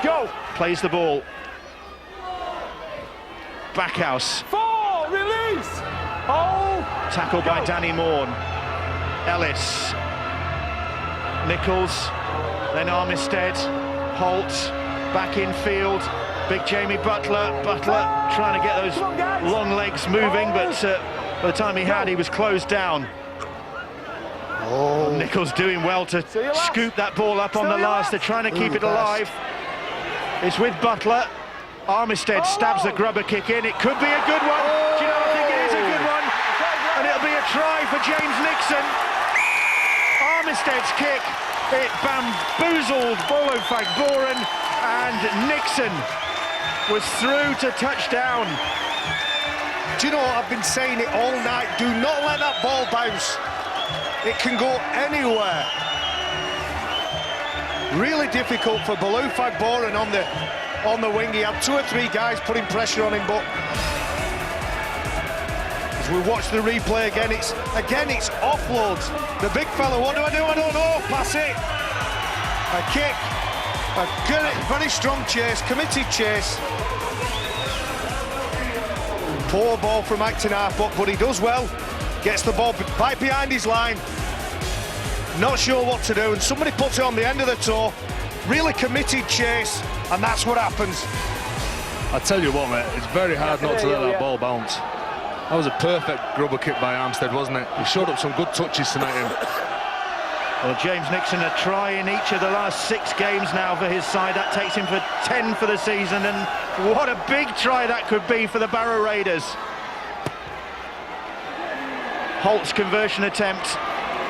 go. Plays the ball. Backhouse. 4, release, hold. Tackle by Danny Morn. Ellis. Nichols, then Armistead. Holt, back in field. Big Jamie Butler trying to get those long legs moving, but by the time he had, he was closed down. Oh. Nichols doing well to scoop that ball up on the last. They're trying to keep it alive. It's with Butler. Armistead stabs the grubber kick in. It could be a good one. Do you know, I think it is a good one. And it'll be a try for James Nixon. Armistead's kick, it bamboozled Bolofagboren, and Nixon was through to touchdown. Do you know what? I've been saying it all night. Do not let that ball bounce. It can go anywhere. Really difficult for Bolofagboren on the wing. He had 2 or 3 guys putting pressure on him, but as we watch the replay again, it's offloads. The big fella, what do? I don't know. Pass it. A kick. A good, very strong chase, committed chase. Poor ball from Acton Harpok, but he does well. Gets the ball right behind his line. Not sure what to do, and somebody puts it on the end of the toe. Really committed chase, and that's what happens. I tell you what, mate, it's very hard not to let that ball bounce. That was a perfect grubber kick by Armstead, wasn't it? He showed up some good touches tonight, him. Well, James Nixon a try in each of the last 6 games now for his side. That takes him for 10 for the season, and what a big try that could be for the Barrow Raiders. Holt's conversion attempt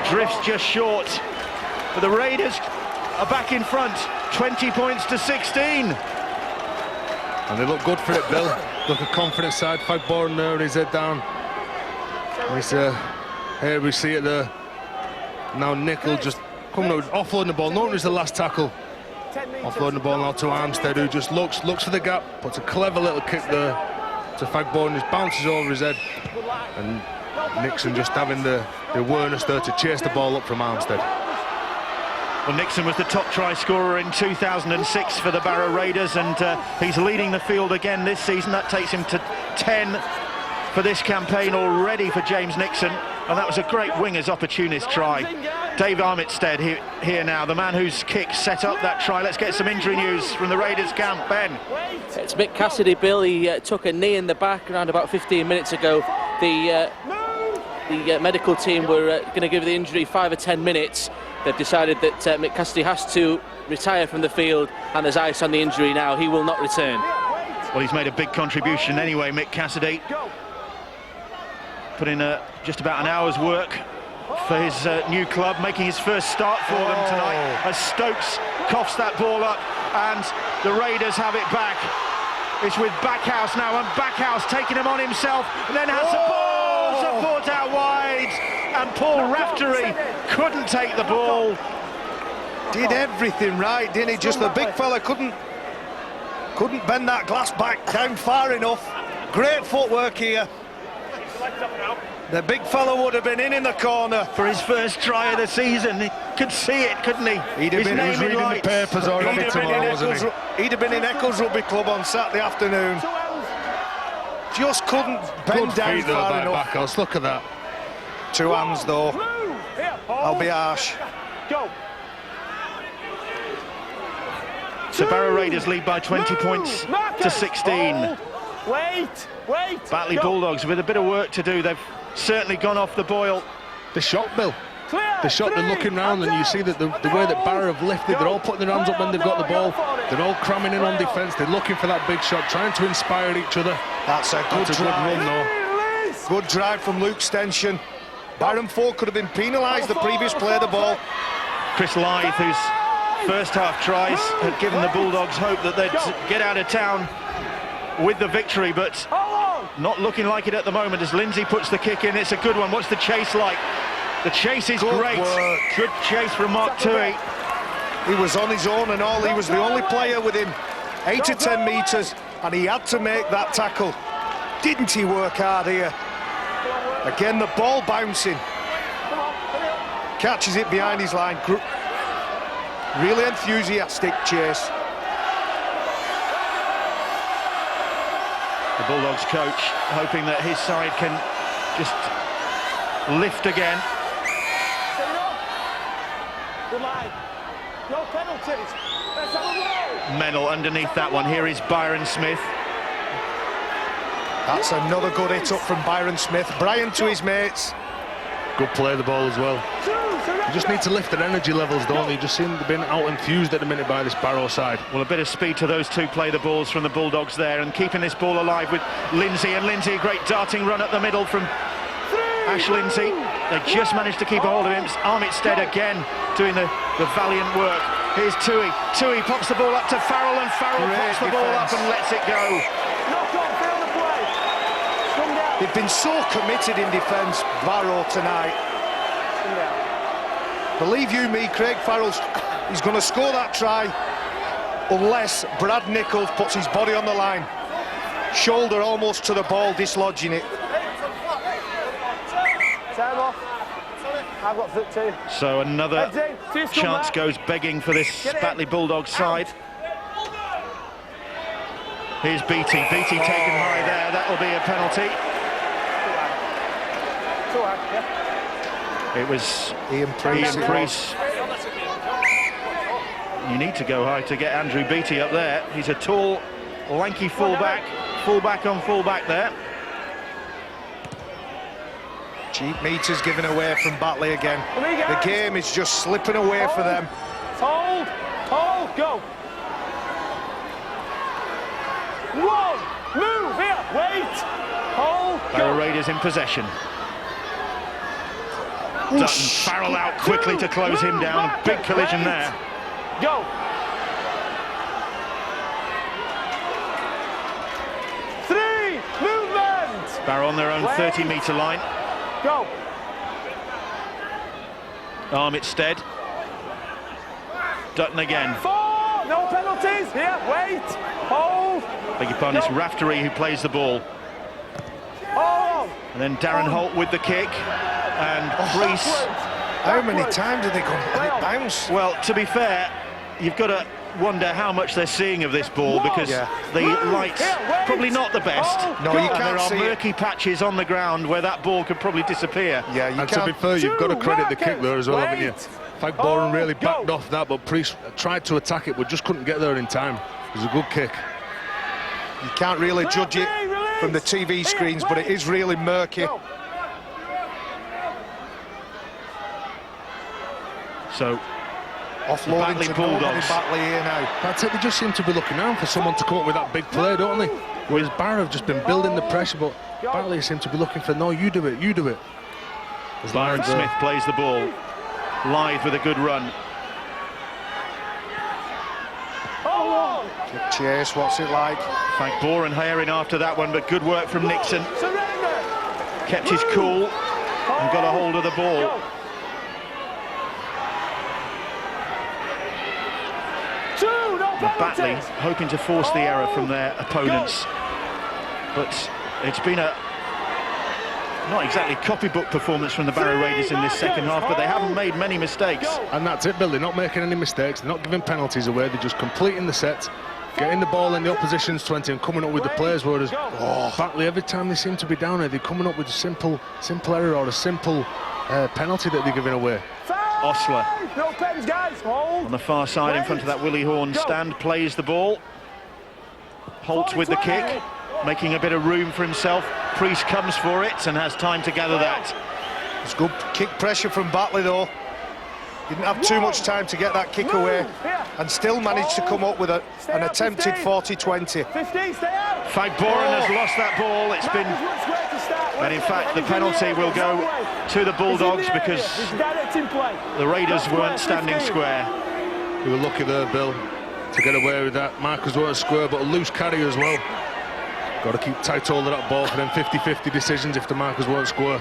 drifts just short, but the Raiders are back in front, 20 points to 16. And they look good for it, Bill. Look, a confident side. Fagbourne there, his head down. He's, here we see it there. Now Nickel just coming out, offloading the ball. Notice the last tackle. Offloading the ball now to Armstead, who just looks for the gap, puts a clever little kick there to Fagbourne, just bounces over his head. And Nixon just having the awareness there to chase the ball up from Armstead. Well, Nixon was the top try scorer in 2006 for the Barrow Raiders, and he's leading the field again this season. That takes him to 10 for this campaign already for James Nixon, and that was a great winger's opportunist try. Dave Armitstead here now, the man whose kick set up that try. Let's get some injury news from the Raiders camp. Ben. It's Mick Cassidy, Bill. He took a knee in the back around about 15 minutes ago. The medical team were going to give the injury 5 or 10 minutes. They've decided that Mick Cassidy has to retire from the field, and there's ice on the injury now. He will not return. Well, he's made a big contribution anyway, Mick Cassidy. Put in just about an hour's work for his new club, making his first start for them tonight as Stokes coughs that ball up, and the Raiders have it back. It's with Backhouse now, and Backhouse taking him on himself, and then has the ball support out wide, and Paul Raftery couldn't take the ball. Did everything right, didn't he? Just the big fella couldn't bend that glass back down far enough. Great footwork here. The big fella would have been in the corner for his first try of the season. He could see it, couldn't he? He'd have been reading the papers already tomorrow, wasn't he? He'd have been in Eccles Rugby Club on Saturday afternoon. Just couldn't bend down far enough. Backhouse, look at that. 2 hands though. I'll be harsh. Go. So Barrow Raiders lead by 20 points to 16. Wait. Batley Bulldogs with a bit of work to do. They've certainly gone off the boil. The shot, Bill. The shot, they're looking round, and you see that the way that Barrow have lifted, they're all putting their hands up when they've got the ball. They're all cramming in on defence. They're looking for that big shot, trying to inspire each other. That's a good drive. Run, though. Good drive from Luke Stenson. Byron Ford could have been penalised the previous play of the ball. Chris Lythe, whose first half tries had given the Bulldogs hope that they'd get out of town with the victory, but not looking like it at the moment as Lindsay puts the kick in. It's a good one. What's the chase like? The chase is great. Good chase from Mark Tui. He was on his own and all. He was the only player within 8 to 10 metres, and he had to make that tackle. Didn't he work hard here? Again, the ball bouncing. Catches it behind his line. Really enthusiastic chase. The Bulldogs coach hoping that his side can just lift again. Good line. No penalties. Let's have a roll. Mennell underneath that one. Here is Byron Smith. That's another good hit up from Byron Smith. Brian to his mates. Good play of the ball as well. You just need to lift their energy levels, don't you? Just seem to be out enthused at the minute by this Barrow side. Well, a bit of speed to those two play the balls from the Bulldogs there, and keeping this ball alive with Lindsay. And Lindsay, a great darting run up the middle from Ash Lindsay. They just managed to keep a hold of him. Armitstead again doing the valiant work. Here's Tui. Tui pops the ball up to Farrell, and Farrell pops the ball up and lets it go. They've been so committed in defence, Barrow, tonight. Believe you me, Craig Farrell's he's going to score that try unless Brad Nichols puts his body on the line. Shoulder almost to the ball, dislodging it. I've got foot too. So another chance goes begging for this Batley Bulldogs side. Here's Beattie. Beattie taken high there. That will be a penalty. It was Ian Preece. You need to go high to get Andrew Beattie up there. He's a tall, lanky fullback. Fullback on fullback there. Cheap meters given away from Batley again. The game is just slipping away for them. Hold, go. One, move here, wait, hold, go. Barrow Raiders in possession. Dutton, Farrell out quickly to close him down. Big collision there. Go. Barrow on their own 30-metre line. Go. Armitstead. Dutton again. 4, no penalties. Here, wait, hold. Beg your pardon, it's Raftery who plays the ball. Hold. And then Darren Holt with the kick. And Priest. How many times did they come? Did it bounce? Well, to be fair, you've got to wonder how much they're seeing of this ball, because the lights probably not the best. No, you can't there are see murky patches on the ground where that ball could probably disappear. Yeah, you and can't. to be fair, you've got to credit the kick there as well, haven't you? In fact, Boren really backed off that, but Priest tried to attack it, but just couldn't get there in time. It was a good kick. You can't really judge it from the TV screens, but it is really murky. So, offloading to nobody, Batley here now. That's it, they just seem to be looking out for someone to come up with that big play, don't they? Whereas Barrow have just been building the pressure, but Batley seem to be looking for, no, you do it, you do it. Byron Smith plays the ball. Lythe with a good run. Good chase, what's it like? Thank Boren in after that one, but good work from Nixon. Kept his cool and got a hold of the ball. Batley hoping to force the error from their opponents, but it's been a not exactly copybook performance from the Barrow Raiders in this second half, but they haven't made many mistakes. And that's it, Bill, they're not making any mistakes, they're not giving penalties away, they're just completing the sets, getting the ball in the opposition's 20 and coming up with the plays, whereas Batley, every time they seem to be down here, they're coming up with a simple error or a simple penalty that they're giving away. Osler no pens, guys. Hold. On the far side in front of that Willie Horn stand, plays the ball. Holt with the kick, making a bit of room for himself. Priest comes for it and has time to gather that. It's good kick pressure from Batley though. Didn't have too much time to get that kick away and still managed to come up with an attempted 40-20. Fag Boren has lost that ball. It's been, and in fact the penalty will go to the Bulldogs because the Raiders weren't standing square. We were lucky there, Bill, to get away with that. Marcus weren't square, but a loose carry as well. Got to keep tight hold of that ball for them 50-50 decisions if the markers weren't square.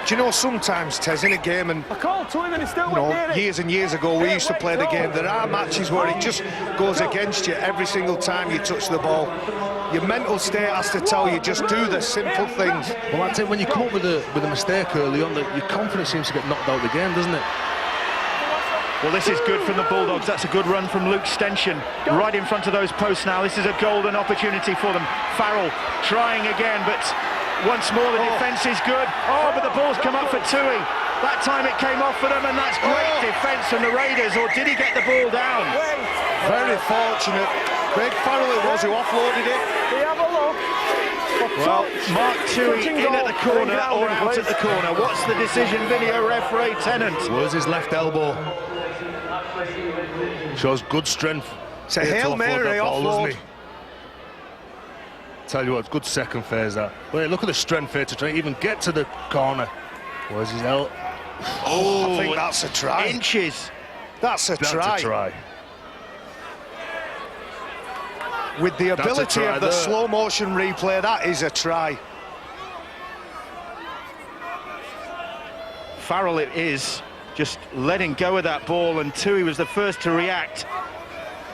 Do you know, sometimes, Tez, in a game, and years and years ago we used to play the game, there are matches where it just goes against you every single time you touch the ball. Your mental state has to tell you, just do the simple things. Well, that's it, when you come up with a mistake early on, your confidence seems to get knocked out of the game, doesn't it? Well, this is good from the Bulldogs. That's a good run from Luke Stenchen, right in front of those posts now. This is a golden opportunity for them. Farrell trying again, but once more the defence is good. Oh, but the ball's come up for Tui. That time it came off for them, and that's great defence from the Raiders. Or did he get the ball down? Very fortunate. Craig Farrell it was who offloaded it. Well, Mark Tui in at the corner or out at the corner. What's the decision, video referee Tennant? Where's his left elbow? Shows good strength. It's a Hail Mary offload. Tell you what, good second phase that. Wait, look at the strength here to try and even get to the corner. Where's his elbow? Oh, I think that's a try. Inches. That's a try. That's a try. With the ability of the slow motion replay, that is a try. Farrell it is, just letting go of that ball, and Tui was the first to react.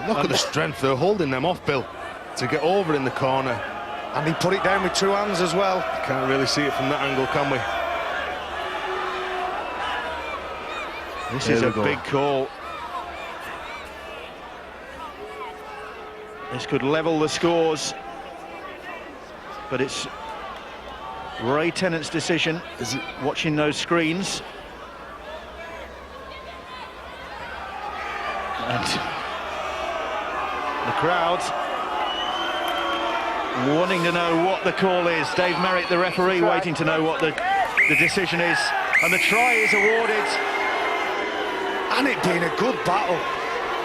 Look at the strength, they're holding them off, Bill, to get over in the corner. And he put it down with two hands as well. Can't really see it from that angle, can we? This is a big call. This could level the scores, but it's Ray Tennant's decision. Is it watching those screens? And the crowd wanting to know what the call is. Dave Merritt, the referee, waiting to know what the decision is. And the try is awarded. And it being a good battle.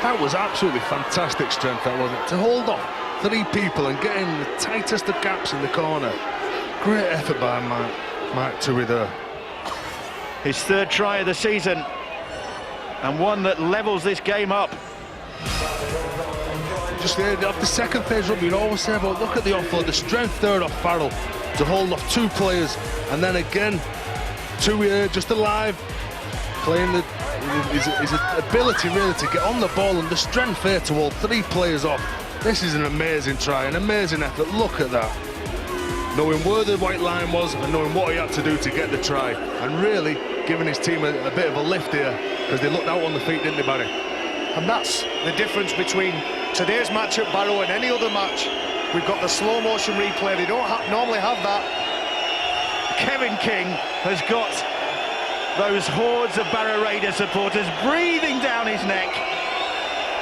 That was absolutely fantastic strength, that wasn't it? To hold off three people and get in the tightest of gaps in the corner. Great effort by Mark Tui there. His third try of the season, and one that levels this game up. Just off the second phase rugby, you always say about, look at the offload, the strength there off Farrell to hold off 2 players, and then again, 2 here, just alive, playing his ability really to get on the ball and the strength here to hold 3 players off. This is an amazing try, an amazing effort. Look at that. Knowing where the white line was and knowing what he had to do to get the try, and really giving his team a bit of a lift here, because they looked out on the feet, didn't they, Barry? And that's the difference between today's match at Barrow and any other match. We've got the slow motion replay. They don't normally have that. Kevin King has got those hordes of Barrow Raiders supporters breathing down his neck,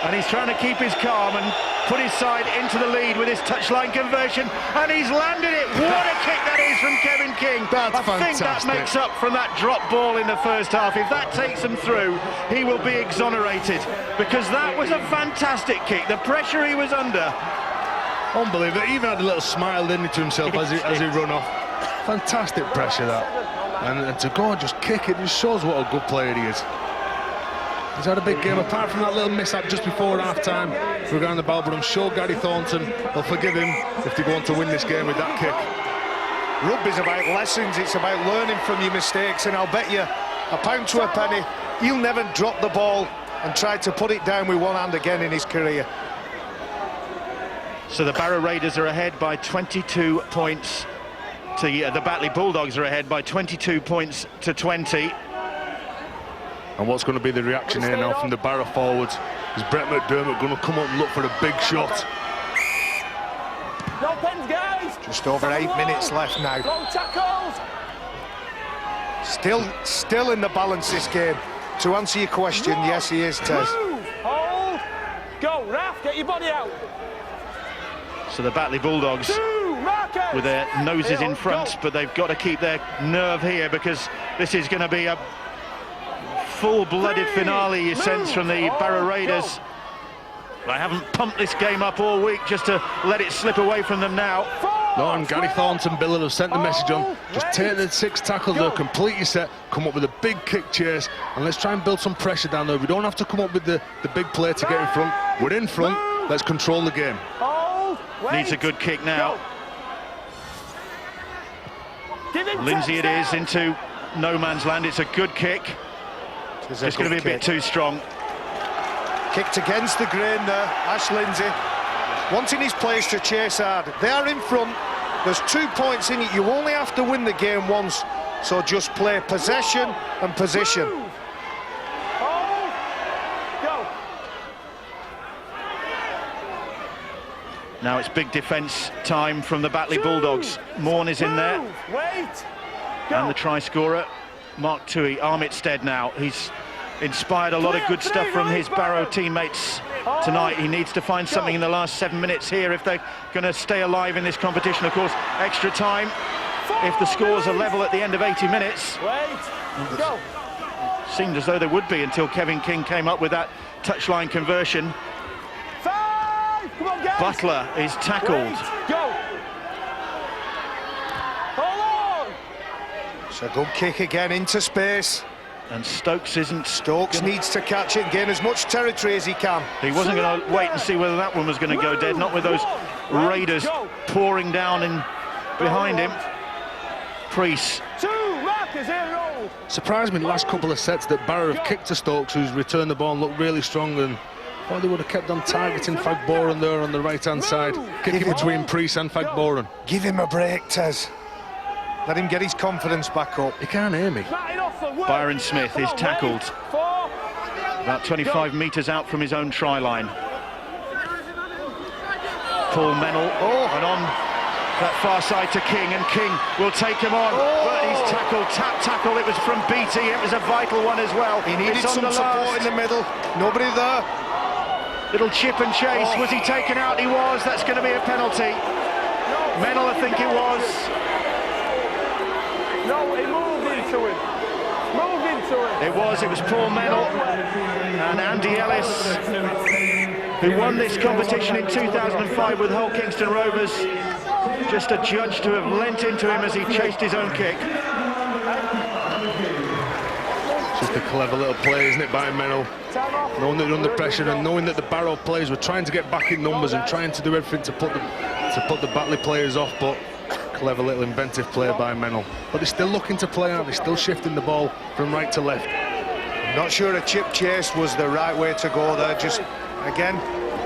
and he's trying to keep his calm and put his side into the lead with his touchline conversion, and he's landed it. What a kick that is from Kevin King. That's I think that makes up from that drop ball in the first half. If that takes him through, he will be exonerated, because that was a fantastic kick. The pressure he was under. Unbelievable. He even had a little smile, didn't he, to himself as he run off. Fantastic pressure, that. And to go and just kick it just shows what a good player he is. He's had a big game, apart from that little mishap just before half-time regarding the ball, but I'm sure Gary Thornton will forgive him if they go on to win this game with that kick. Rugby's about lessons, it's about learning from your mistakes, and I'll bet you a pound to a penny, he'll never drop the ball and try to put it down with one hand again in his career. So the Barrow Raiders are ahead by 22 points. The Batley Bulldogs are ahead by 22 points to 20. And what's going to be the reaction here now from the Barrow forwards? Is Brett McDermott going to come up and look for a big shot? No pens, guys. Just over 8 minutes left now. Long tackles. Still in the balance this game. To answer your question, yes, he is, Tez. Move, hold, go, Raf, get your body out. So the Batley Bulldogs with their noses in front, but they've got to keep their nerve here, because this is going to be a full-blooded finale, you sense, from the Barrow Raiders. They haven't pumped this game up all week just to let it slip away from them now. No, and Gary Thornton, Bill have sent the message on. Just take the 6 tackles, they're completely set, come up with a big kick chase, and let's try and build some pressure down there. We don't have to come up with the big play to get in front. We're in front, let's control the game. Needs a good kick now. Lindsay it is into no man's land. It's a good kick. It's going to be a bit too strong. Kicked against the grain there, Ash Lindsay. Wanting his players to chase hard. They are in front. There's 2 points in it. You only have to win the game once. So just play possession and position. Now it's big defence time from the Batley Bulldogs. Morn is in there. And the try scorer, Mark Toohey, Armitstead now. He's inspired a lot of good stuff from his Barrow teammates tonight. He needs to find something in the last 7 minutes here if they're going to stay alive in this competition. Of course, extra time if the scores are level at the end of 80 minutes. Seemed as though there would be until Kevin King came up with that touchline conversion. Butler is tackled. It's a good kick again into space. And Stokes isn't. Stokes needs to catch it and gain as much territory as he can. He wasn't going to wait and see whether that one was going to go dead, not with those Raiders pouring down in behind him. Priest. Surprised me the last couple of sets that Barrow have kicked to Stokes, who's returned the ball and looked really strong, and well, they would have kept on targeting Fagboran there on the right-hand side, kicking between Priest and Fagboran. Give him a break, Tez. Let him get his confidence back up. He can't hear me. Byron Smith is tackled about 25 metres out from his own try line. Paul Mennell and on that far side to King, and King will take him on, but he's tackled, tap tackle. It was from BT, it was a vital one as well. He needed some support in the middle, nobody there. Little chip and chase, was he taken out? He was. That's going to be a penalty. Mennell, I think it was. No, he moved into him. Moved into him. It was Paul Mennell and Andy Ellis, who won this competition in 2005 with Hull Kingston Rovers. Just a judge to have lent into him as he chased his own kick. Just a clever little play, isn't it, by Mennell? Knowing that they're under pressure and knowing that the Barrow players were trying to get back in numbers and trying to do everything to put the Batley players off, but clever little inventive play by Mennel. But they're still looking to play out, they're still shifting the ball from right to left. Not sure a chip chase was the right way to go there. Just, again,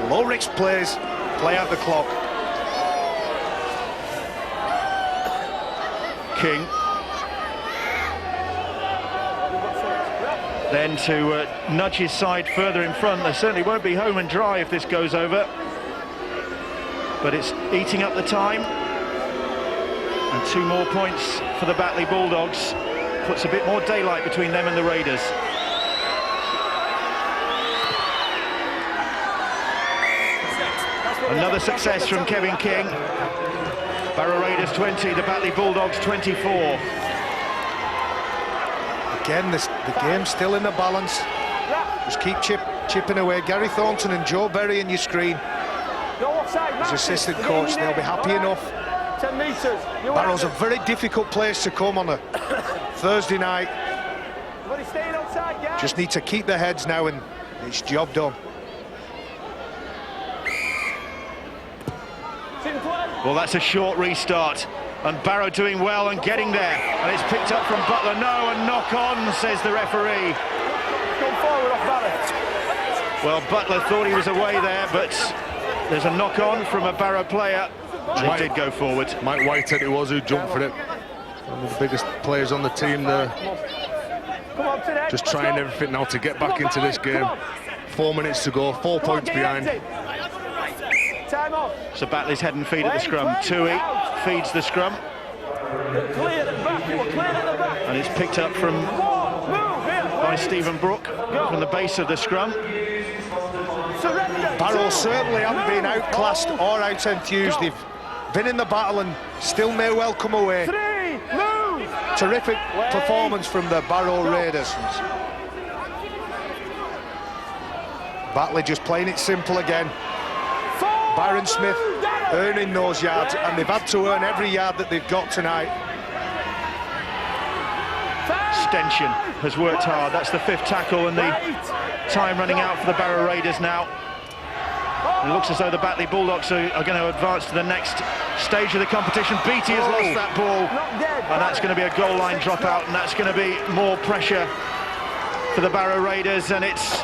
low-risk plays, play out the clock. King. Then to nudge his side further in front. They certainly won't be home and dry if this goes over. But it's eating up the time. And 2 more points for the Batley Bulldogs. Puts a bit more daylight between them and the Raiders. Another success from Kevin King. Barrow Raiders 20, the Batley Bulldogs 24. Again, the game's still in the balance. Just keep chipping away. Gary Thornton and Joe Berry in your screen. As assistant coach, they'll be happy enough. 10 metres. Barrow's a very difficult place to come on a Thursday night. Just need to keep their heads now and it's job done. Well, that's a short restart. And Barrow doing well and getting there. And it's picked up from Butler. No, and knock on, says the referee. Well, Butler thought he was away there, but there's a knock on from a Barrow player. And he did go forward. Mike Whitehead it was who jumped for it. One of the biggest players on the team there. Just trying everything now to get back into this game. 4 minutes to go, 4 points behind. So Batley's head and feet at the scrum. Tui feeds the scrum. And it's picked up by Stephen Brook from the base of the scrum. Barrow certainly haven't been outclassed or out-enthused. They've been in the battle and still may well come away. Terrific performance from the Barrow Raiders. Batley just playing it simple again. Byron Smith earning those yards, and they've had to earn every yard that they've got tonight. Stenchen has worked hard. That's the 5th tackle, and the time running out for the Barrow Raiders now. It looks as though the Batley Bulldogs are going to advance to the next stage of the competition. Beattie has lost that ball, and that's going to be a goal line dropout, and that's going to be more pressure for the Barrow Raiders, and it's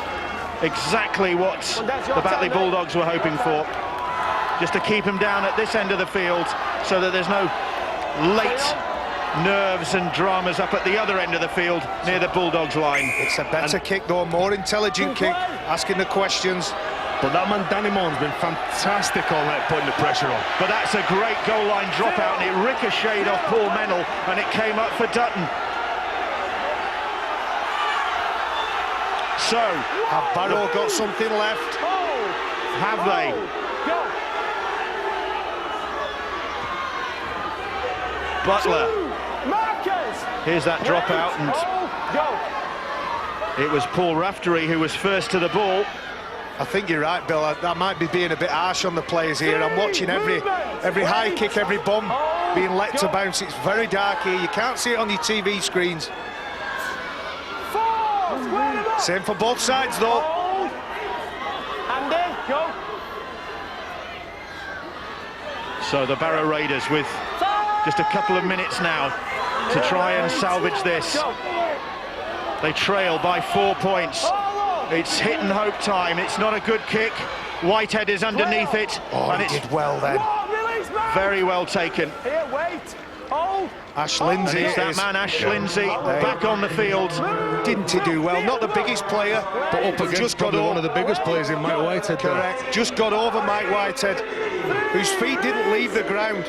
exactly what the Batley Bulldogs were hoping for. Just to keep him down at this end of the field so that there's no late nerves and dramas up at the other end of the field near the Bulldogs line. It's a better kick though, a more intelligent kick, asking the questions. But that man Danny Moan's been fantastic all night putting the pressure on. But that's a great goal line dropout, and it ricocheted off Paul Mennel and it came up for Dutton. So, have Barrow got something left? Have they? Butler. Here's that dropout, and it was Paul Raftery who was first to the ball. I think you're right, Bill. That might be being a bit harsh on the players here. I'm watching every high kick, every bum being let to bounce. It's very dark here. You can't see it on your TV screens. Same for both sides, though. Andy, go. So the Barrow Raiders with just a couple of minutes now to try and salvage this. They trail by 4 points. It's hit and hope time. It's not a good kick. Whitehead is underneath it. Oh, and it did well then. Very well taken. Here, wait. Hold. Ash Lindsay is that man, Ash Lindsay, back on the field. Didn't he do well? Not the biggest player, but up against just got one of the biggest players in Mike Whitehead. Correct. There. Just got over Mike Whitehead, whose feet didn't leave the ground.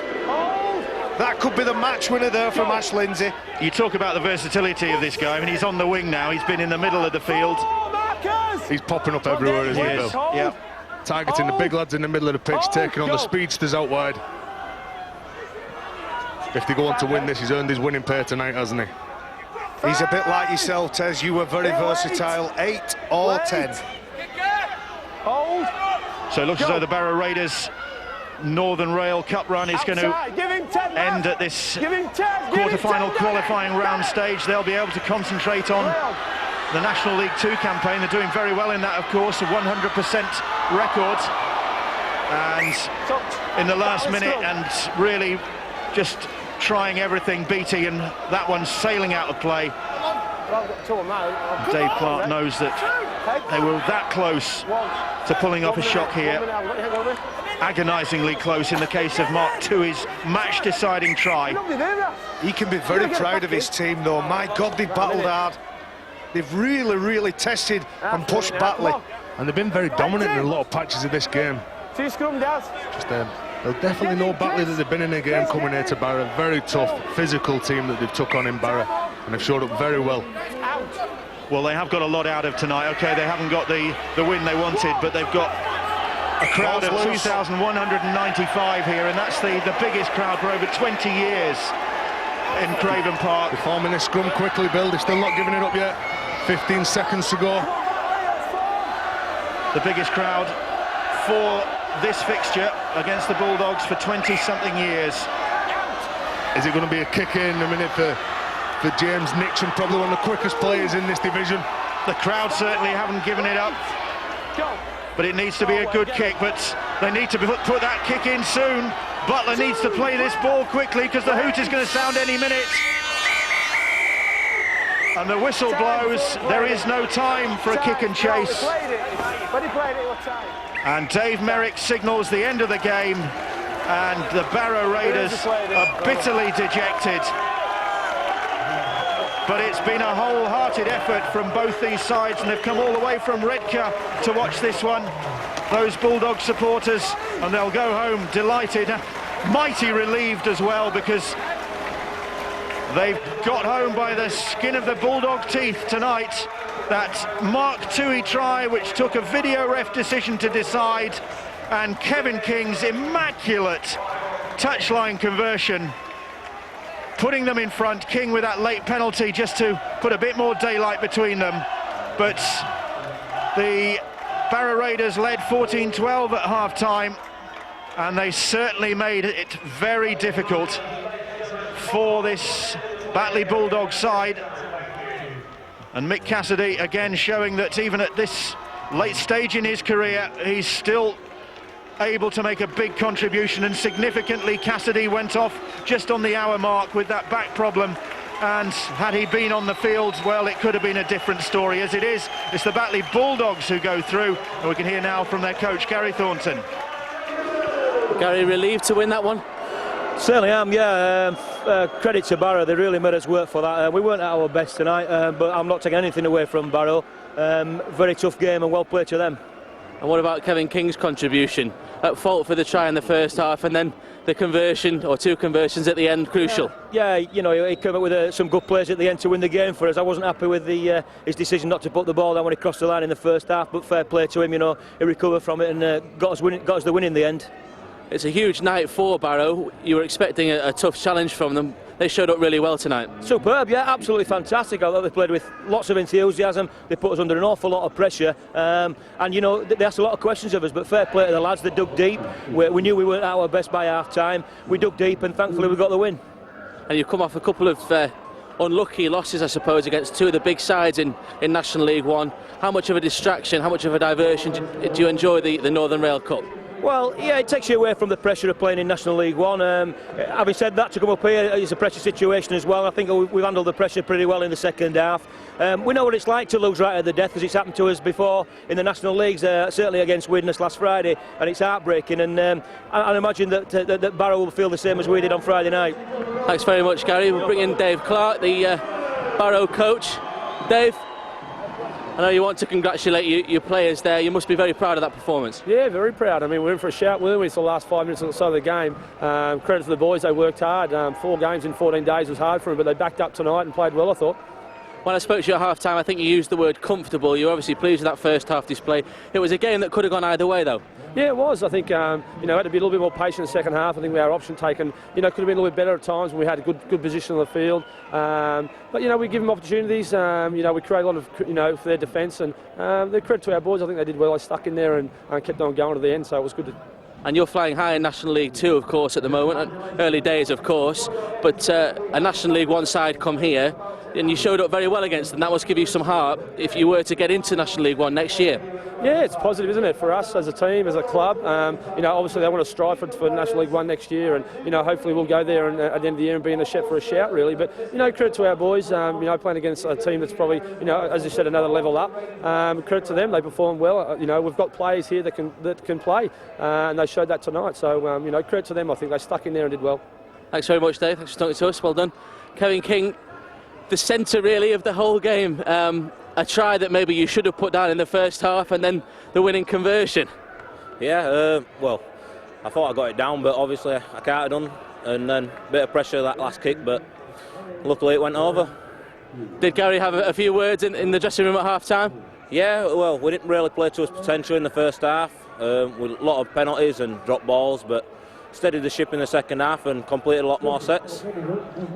That could be the match winner there from Ash Lindsay. You talk about the versatility of this guy. I mean, he's on the wing now. He's been in the middle of the field. He's popping up everywhere, isn't he, Bill? Yeah. Targeting the big lads in the middle of the pitch, taking on the speedsters out wide. If they go on to win this, he's earned his winning pay tonight, hasn't he? He's a bit like yourself, Tez. You were very versatile. 8 or 10. So it looks as though the Barrow Raiders Northern Rail Cup run is going to end at this quarter-final qualifying round stage. They'll be able to concentrate on the National League 2 campaign. They're doing very well in that, of course, a 100% record. And in the last minute, and really just trying everything, Beattie, and that one's sailing out of play. Dave Clark knows that they were that close to pulling off a shot here. Agonisingly close in the case of Mark Tui's match-deciding try. He can be very proud of his team, though. My God, they've battled hard. They've really tested and pushed Batley. And they've been very dominant in a lot of patches of this game. Just they'll definitely know Batley that they've been in a game coming here to Barrow. Very tough, physical team that they've took on in Barrow, and they've showed up very well. Well, they have got a lot out of tonight. Okay, they haven't got the win they wanted, but they've got a crowd of 2,195 here, and that's the biggest crowd for over 20 years in Craven Park. They're forming a scrum quickly, Bill. They're still not giving it up yet. 15 seconds to go. The biggest crowd for this fixture against the Bulldogs for 20-something years. Is it going to be a kick in a minute for James Nixon, probably one of the quickest players in this division? The crowd certainly haven't given it up, but it needs to be a good kick, but they need to put that kick in soon. Butler needs to play this ball quickly because the hoot is going to sound any minute. And the whistle blows. There is no time for a kick and chase. And Dave Merrick signals the end of the game, and the Barrow Raiders are bitterly dejected. But it's been a wholehearted effort from both these sides, and they've come all the way from Redcar to watch this one, those Bulldog supporters, and they'll go home delighted, mighty relieved as well, because they've got home by the skin of the Bulldog teeth tonight. That Mark Tui try, which took a video ref decision to decide, and Kevin King's immaculate touchline conversion, putting them in front. King with that late penalty just to put a bit more daylight between them. But the Barrow Raiders led 14-12 at half-time, and they certainly made it very difficult for this Batley Bulldog side. And Mick Cassidy again showing that even at this late stage in his career, he's still able to make a big contribution, and significantly Cassidy went off just on the hour mark with that back problem, and had he been on the field, well, it could have been a different story. As it is, it's the Batley Bulldogs who go through, and we can hear now from their coach, Gary Thornton. Gary, relieved to win that one? Certainly am, yeah. Credit to Barrow, they really made us work for that. We weren't at our best tonight, but I'm not taking anything away from Barrow. Very tough game and well played to them. And what about Kevin King's contribution? At fault for the try in the first half, and then the conversion, or two conversions at the end, crucial. Yeah, you know, he came up with some good plays at the end to win the game for us. I wasn't happy with his decision not to put the ball down when he crossed the line in the first half, but fair play to him, you know, he recovered from it and got us the win in the end. It's a huge night for Barrow. You were expecting a tough challenge from them. They showed up really well tonight. Superb, yeah, absolutely fantastic. I thought they played with lots of enthusiasm. They put us under an awful lot of pressure, and you know, they asked a lot of questions of us, but fair play to the lads. They dug deep. We knew we weren't at our best by half time. We dug deep, and thankfully we got the win. And you've come off a couple of unlucky losses, I suppose, against two of the big sides in National League One. How much of a distraction, how much of a diversion do you enjoy the Northern Rail Cup? Well, yeah, it takes you away from the pressure of playing in National League One. Having said that, to come up here is a pressure situation as well. I think we've handled the pressure pretty well in the second half. We know what it's like to lose right at the death, as it's happened to us before in the National Leagues, certainly against Widnes last Friday, and it's heartbreaking. And I imagine that Barrow will feel the same as we did on Friday night. Thanks very much, Gary. We'll bring in Dave Clark, the Barrow coach. Dave, I know you want to congratulate your players there. You must be very proud of that performance. Yeah, very proud. I mean, we're in for a shout, weren't we, for the last 5 minutes or so of the game. Credit to the boys, they worked hard. 4 games in 14 days was hard for them, but they backed up tonight and played well, I thought. When I spoke to you at half-time, I think you used the word comfortable. You were obviously pleased with that first half display. It was a game that could have gone either way, though. Yeah, it was. I think, you know, had to be a little bit more patient in the second half. I think our option taken, you know, could have been a little bit better at times when we had a good position on the field. But, you know, we give them opportunities. You know, we create a lot of, you know, for their defence. And the credit to our boys, I think they did well. They stuck in there and kept on going to the end, so it was good to... And you're flying high in National League 2, of course, at the moment. Early days, of course. But a National League 1 side come here. and you showed up very well against them. That must give you some heart if you were to get into National League One next year. Yeah, it's positive, isn't it, for us as a team, as a club. You know, obviously they want to strive for National League One next year, and you know, hopefully we'll go there and at the end of the year and be in the for a shout, really. But you know, credit to our boys. You know, playing against a team that's probably, you know, as you said, another level up. Credit to them, they performed well. You know, we've got players here that can play, and they showed that tonight. So you know, credit to them. I think they stuck in there and did well. Thanks very much, Dave. Thanks for talking to us. Well done, Kevin King. The centre really of the whole game. A try that maybe you should have put down in the first half, and then the winning conversion. Yeah, well, I thought I got it down, but obviously I can't have done. And then a bit of pressure that last kick, but luckily it went over. Did Gary have a few words in the dressing room at half-time? Yeah, well, we didn't really play to his potential in the first half, with a lot of penalties and drop balls, but steadied the ship in the second half and completed a lot more sets.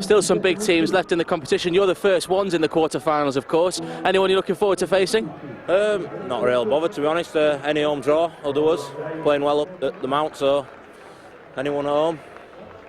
Still some big teams left in the competition. You're the first ones in the quarter-finals, of course. Anyone you're looking forward to facing? Not real bothered, to be honest. Any home draw, or there was, playing well up at the Mount, so anyone at home.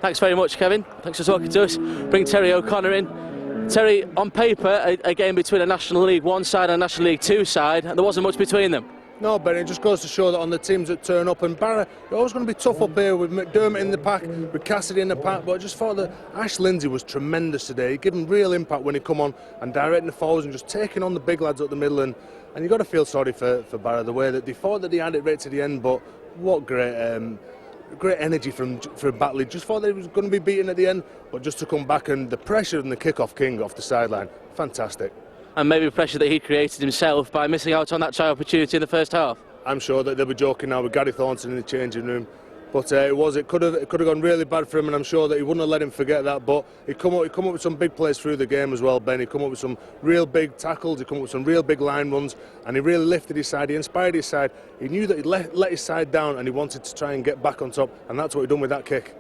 Thanks very much, Kevin. Thanks for talking to us. Bring Terry O'Connor in. Terry, on paper, a game between a National League 1 side and a National League 2 side, and there wasn't much between them. No, but it just goes to show that on the teams that turn up, and Barrow, you're always going to be tough up here with McDermott in the pack, with Cassidy in the pack, but I just thought that Ash Lindsay was tremendous today. He gave him real impact when he come on and directing the forwards and just taking on the big lads up the middle, and you've got to feel sorry for Barrow, the way that they thought that they had it right to the end, but what great energy from Batley. Just thought they was going to be beaten at the end, but just to come back, and the pressure and the kick-off King off the sideline, fantastic. And maybe pressure that he created himself by missing out on that try opportunity in the first half. I'm sure that they'll be joking now with Gary Thornton in the changing room, but it could have gone really bad for him, and I'm sure that he wouldn't have let him forget that. But he come up with some big plays through the game as well, Ben. He come up with some real big tackles, he come up with some real big line runs, and he really lifted his side, he inspired his side. He knew that he'd let his side down, and he wanted to try and get back on top, and that's what he done with that kick.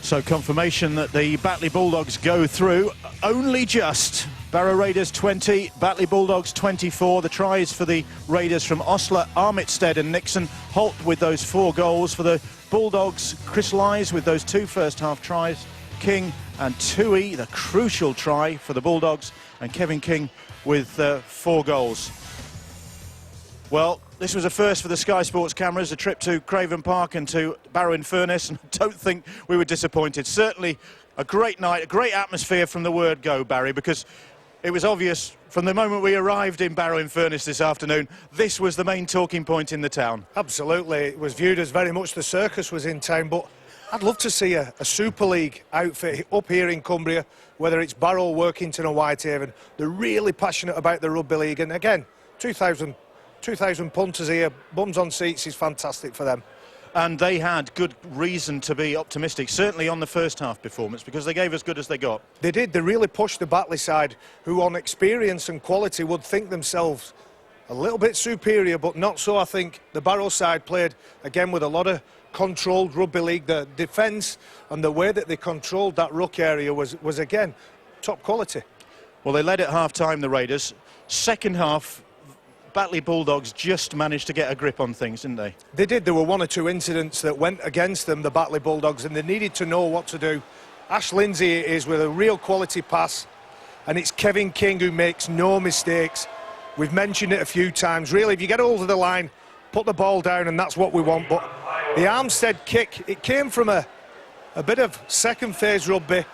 So confirmation that the Batley Bulldogs go through, only just. Barrow Raiders 20, Batley Bulldogs 24. The tries for the Raiders from Osler, Armitstead and Nixon. Holt with those 4 goals. For the Bulldogs, Chris Lyes with those 2 first-half tries. King and Tui, the crucial try for the Bulldogs. And Kevin King with 4 goals. Well, this was a first for the Sky Sports cameras, a trip to Craven Park and to Barrow in Furness, and I don't think we were disappointed. Certainly a great night, a great atmosphere from the word go, Barry, because it was obvious from the moment we arrived in Barrow in Furness this afternoon, this was the main talking point in the town. Absolutely, it was viewed as very much the circus was in town, but I'd love to see a Super League outfit up here in Cumbria, whether it's Barrow, Workington or Whitehaven. They're really passionate about the Rugby League, and again, 2,000 punters here, bums on seats is fantastic for them. And they had good reason to be optimistic, certainly on the first half performance, because they gave as good as they got. They did. They really pushed the Batley side, who on experience and quality would think themselves a little bit superior, but not so. I think the Barrow side played, again, with a lot of controlled rugby league. The defence and the way that they controlled that ruck area was again, top quality. Well, they led at half-time, the Raiders. Second half, Batley Bulldogs just managed to get a grip on things, didn't they? They did. There were 1 or 2 incidents that went against them, the Batley Bulldogs, and they needed to know what to do. Ash Lindsay is with a real quality pass, and it's Kevin King who makes no mistakes. We've mentioned it a few times. Really, if you get hold of the line, put the ball down, and that's what we want. But the Armstead kick, it came from a bit of second phase rugby,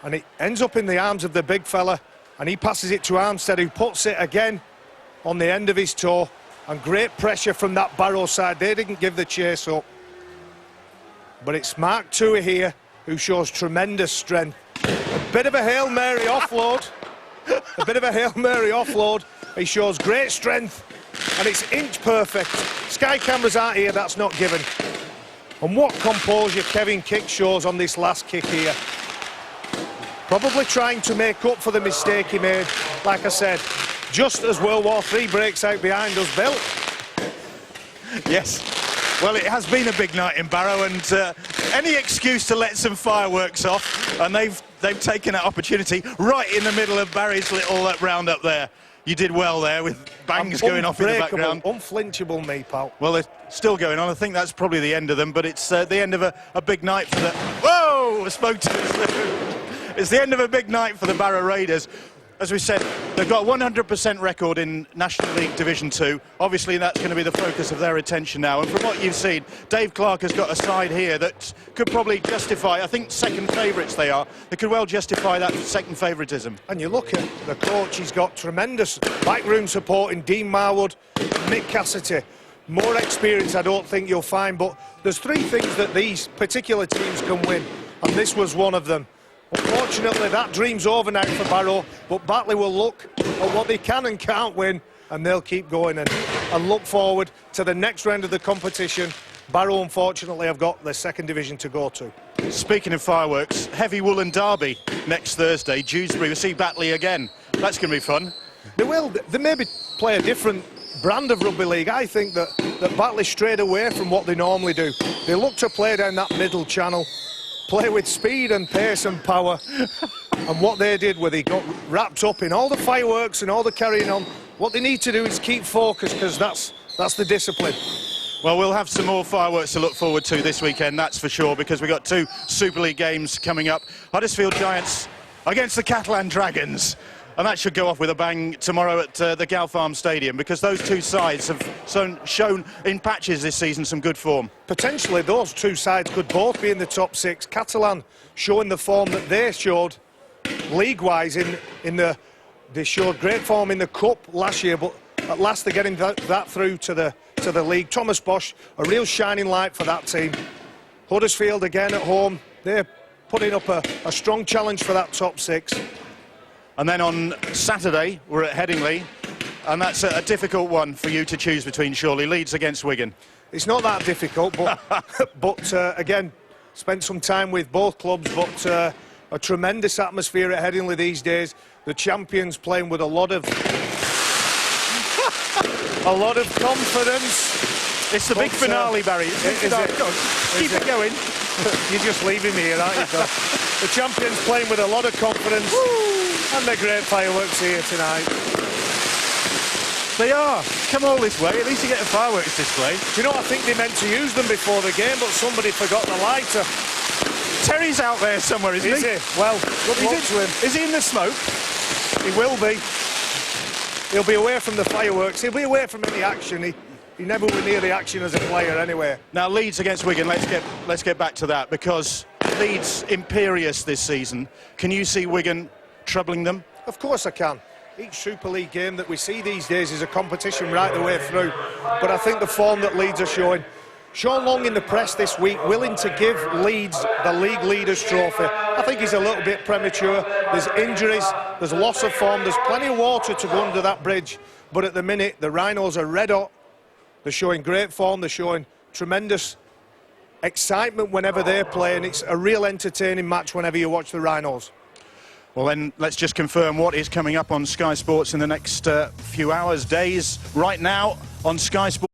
and it ends up in the arms of the big fella, and he passes it to Armstead, who puts it again on the end of his toe, and great pressure from that Barrow side. They didn't give the chase up, but it's Mark Tui here who shows tremendous strength. A bit of a Hail Mary offload, he shows great strength, and it's inch perfect. Sky cameras aren't here, that's not given. And what composure Kevin King shows on this last kick here, probably trying to make up for the mistake he made, like I said, just as World War III breaks out behind us, Bill. Yes. Well, it has been a big night in Barrow, and any excuse to let some fireworks off, and they've taken that opportunity right in the middle of Barry's little round-up there. You did well there with bangs going off in the background. Unflinchable, me, pal. Well, they're still going on. I think that's probably the end of them, but it's the end of a big night for the... Whoa! I spoke to us. It's the end of a big night for the Barrow Raiders. As we said, they've got 100% record in National League Division 2. Obviously, that's going to be the focus of their attention now. And from what you've seen, Dave Clark has got a side here that could probably justify, I think, second favourites they are. They could well justify that second favouritism. And you look at the coach, he's got tremendous backroom support in Dean Marwood, Mick Cassidy. More experience I don't think you'll find, but there's three things that these particular teams can win, and this was one of them. Unfortunately, that dream's over now for Barrow, but Batley will look at what they can and can't win, and they'll keep going and look forward to the next round of the competition. Barrow, unfortunately, have got the second division to go to. Speaking of fireworks, Heavy Woolen Derby next Thursday. Dewsbury will see Batley again. That's going to be fun. They will. They maybe play a different brand of rugby league. I think that Batley strayed away from what they normally do. They look to play down that middle channel, play with speed and pace and power. And what they did was they got wrapped up in all the fireworks and all the carrying on. What they need to do is keep focused, because that's the discipline. Well, we'll have some more fireworks to look forward to this weekend, that's for sure, because we've got two Super League games coming up. Huddersfield Giants against the Catalan Dragons. And that should go off with a bang tomorrow at the Gal Farm Stadium, because those two sides have shown in patches this season some good form. Potentially those two sides could both be in the top six. Catalan showing the form that they showed league-wise they showed great form in the Cup last year, but at last they're getting that through to the league. Thomas Bosch, a real shining light for that team. Huddersfield again at home, they're putting up a strong challenge for that top six. And then on Saturday, we're at Headingley, and that's a difficult one for you to choose between, surely. Leeds against Wigan. It's not that difficult, but again, spent some time with both clubs, but a tremendous atmosphere at Headingley these days. The champions playing with a lot of confidence. It's the big finale, Barry. Keep it going. You're just leaving me here, aren't you, Phil? The champions playing with a lot of confidence. And they're great fireworks here tonight. They are. Come all this way. At least you get a fireworks display. Do you know, I think they meant to use them before the game, but somebody forgot the lighter. Terry's out there somewhere, isn't he? Is he? Well, good luck to him. Is he in the smoke? He will be. He'll be away from the fireworks. He'll be away from any action. He never was near the action as a player anyway. Now, Leeds against Wigan, let's get back to that, because Leeds imperious this season. Can you see Wigan troubling them? Of course I can. Each Super League game that we see these days is a competition right the way through. But I think the form that Leeds are showing. Sean Long in the press this week, willing to give Leeds the League Leaders Trophy. I think he's a little bit premature. There's injuries, there's loss of form, there's plenty of water to go under that bridge. But at the minute, the Rhinos are red hot. They're showing great form, they're showing tremendous excitement whenever they're playing. It's a real entertaining match whenever you watch the Rhinos. Well, then, let's just confirm what is coming up on Sky Sports in the next few hours, days. Right now on Sky Sports.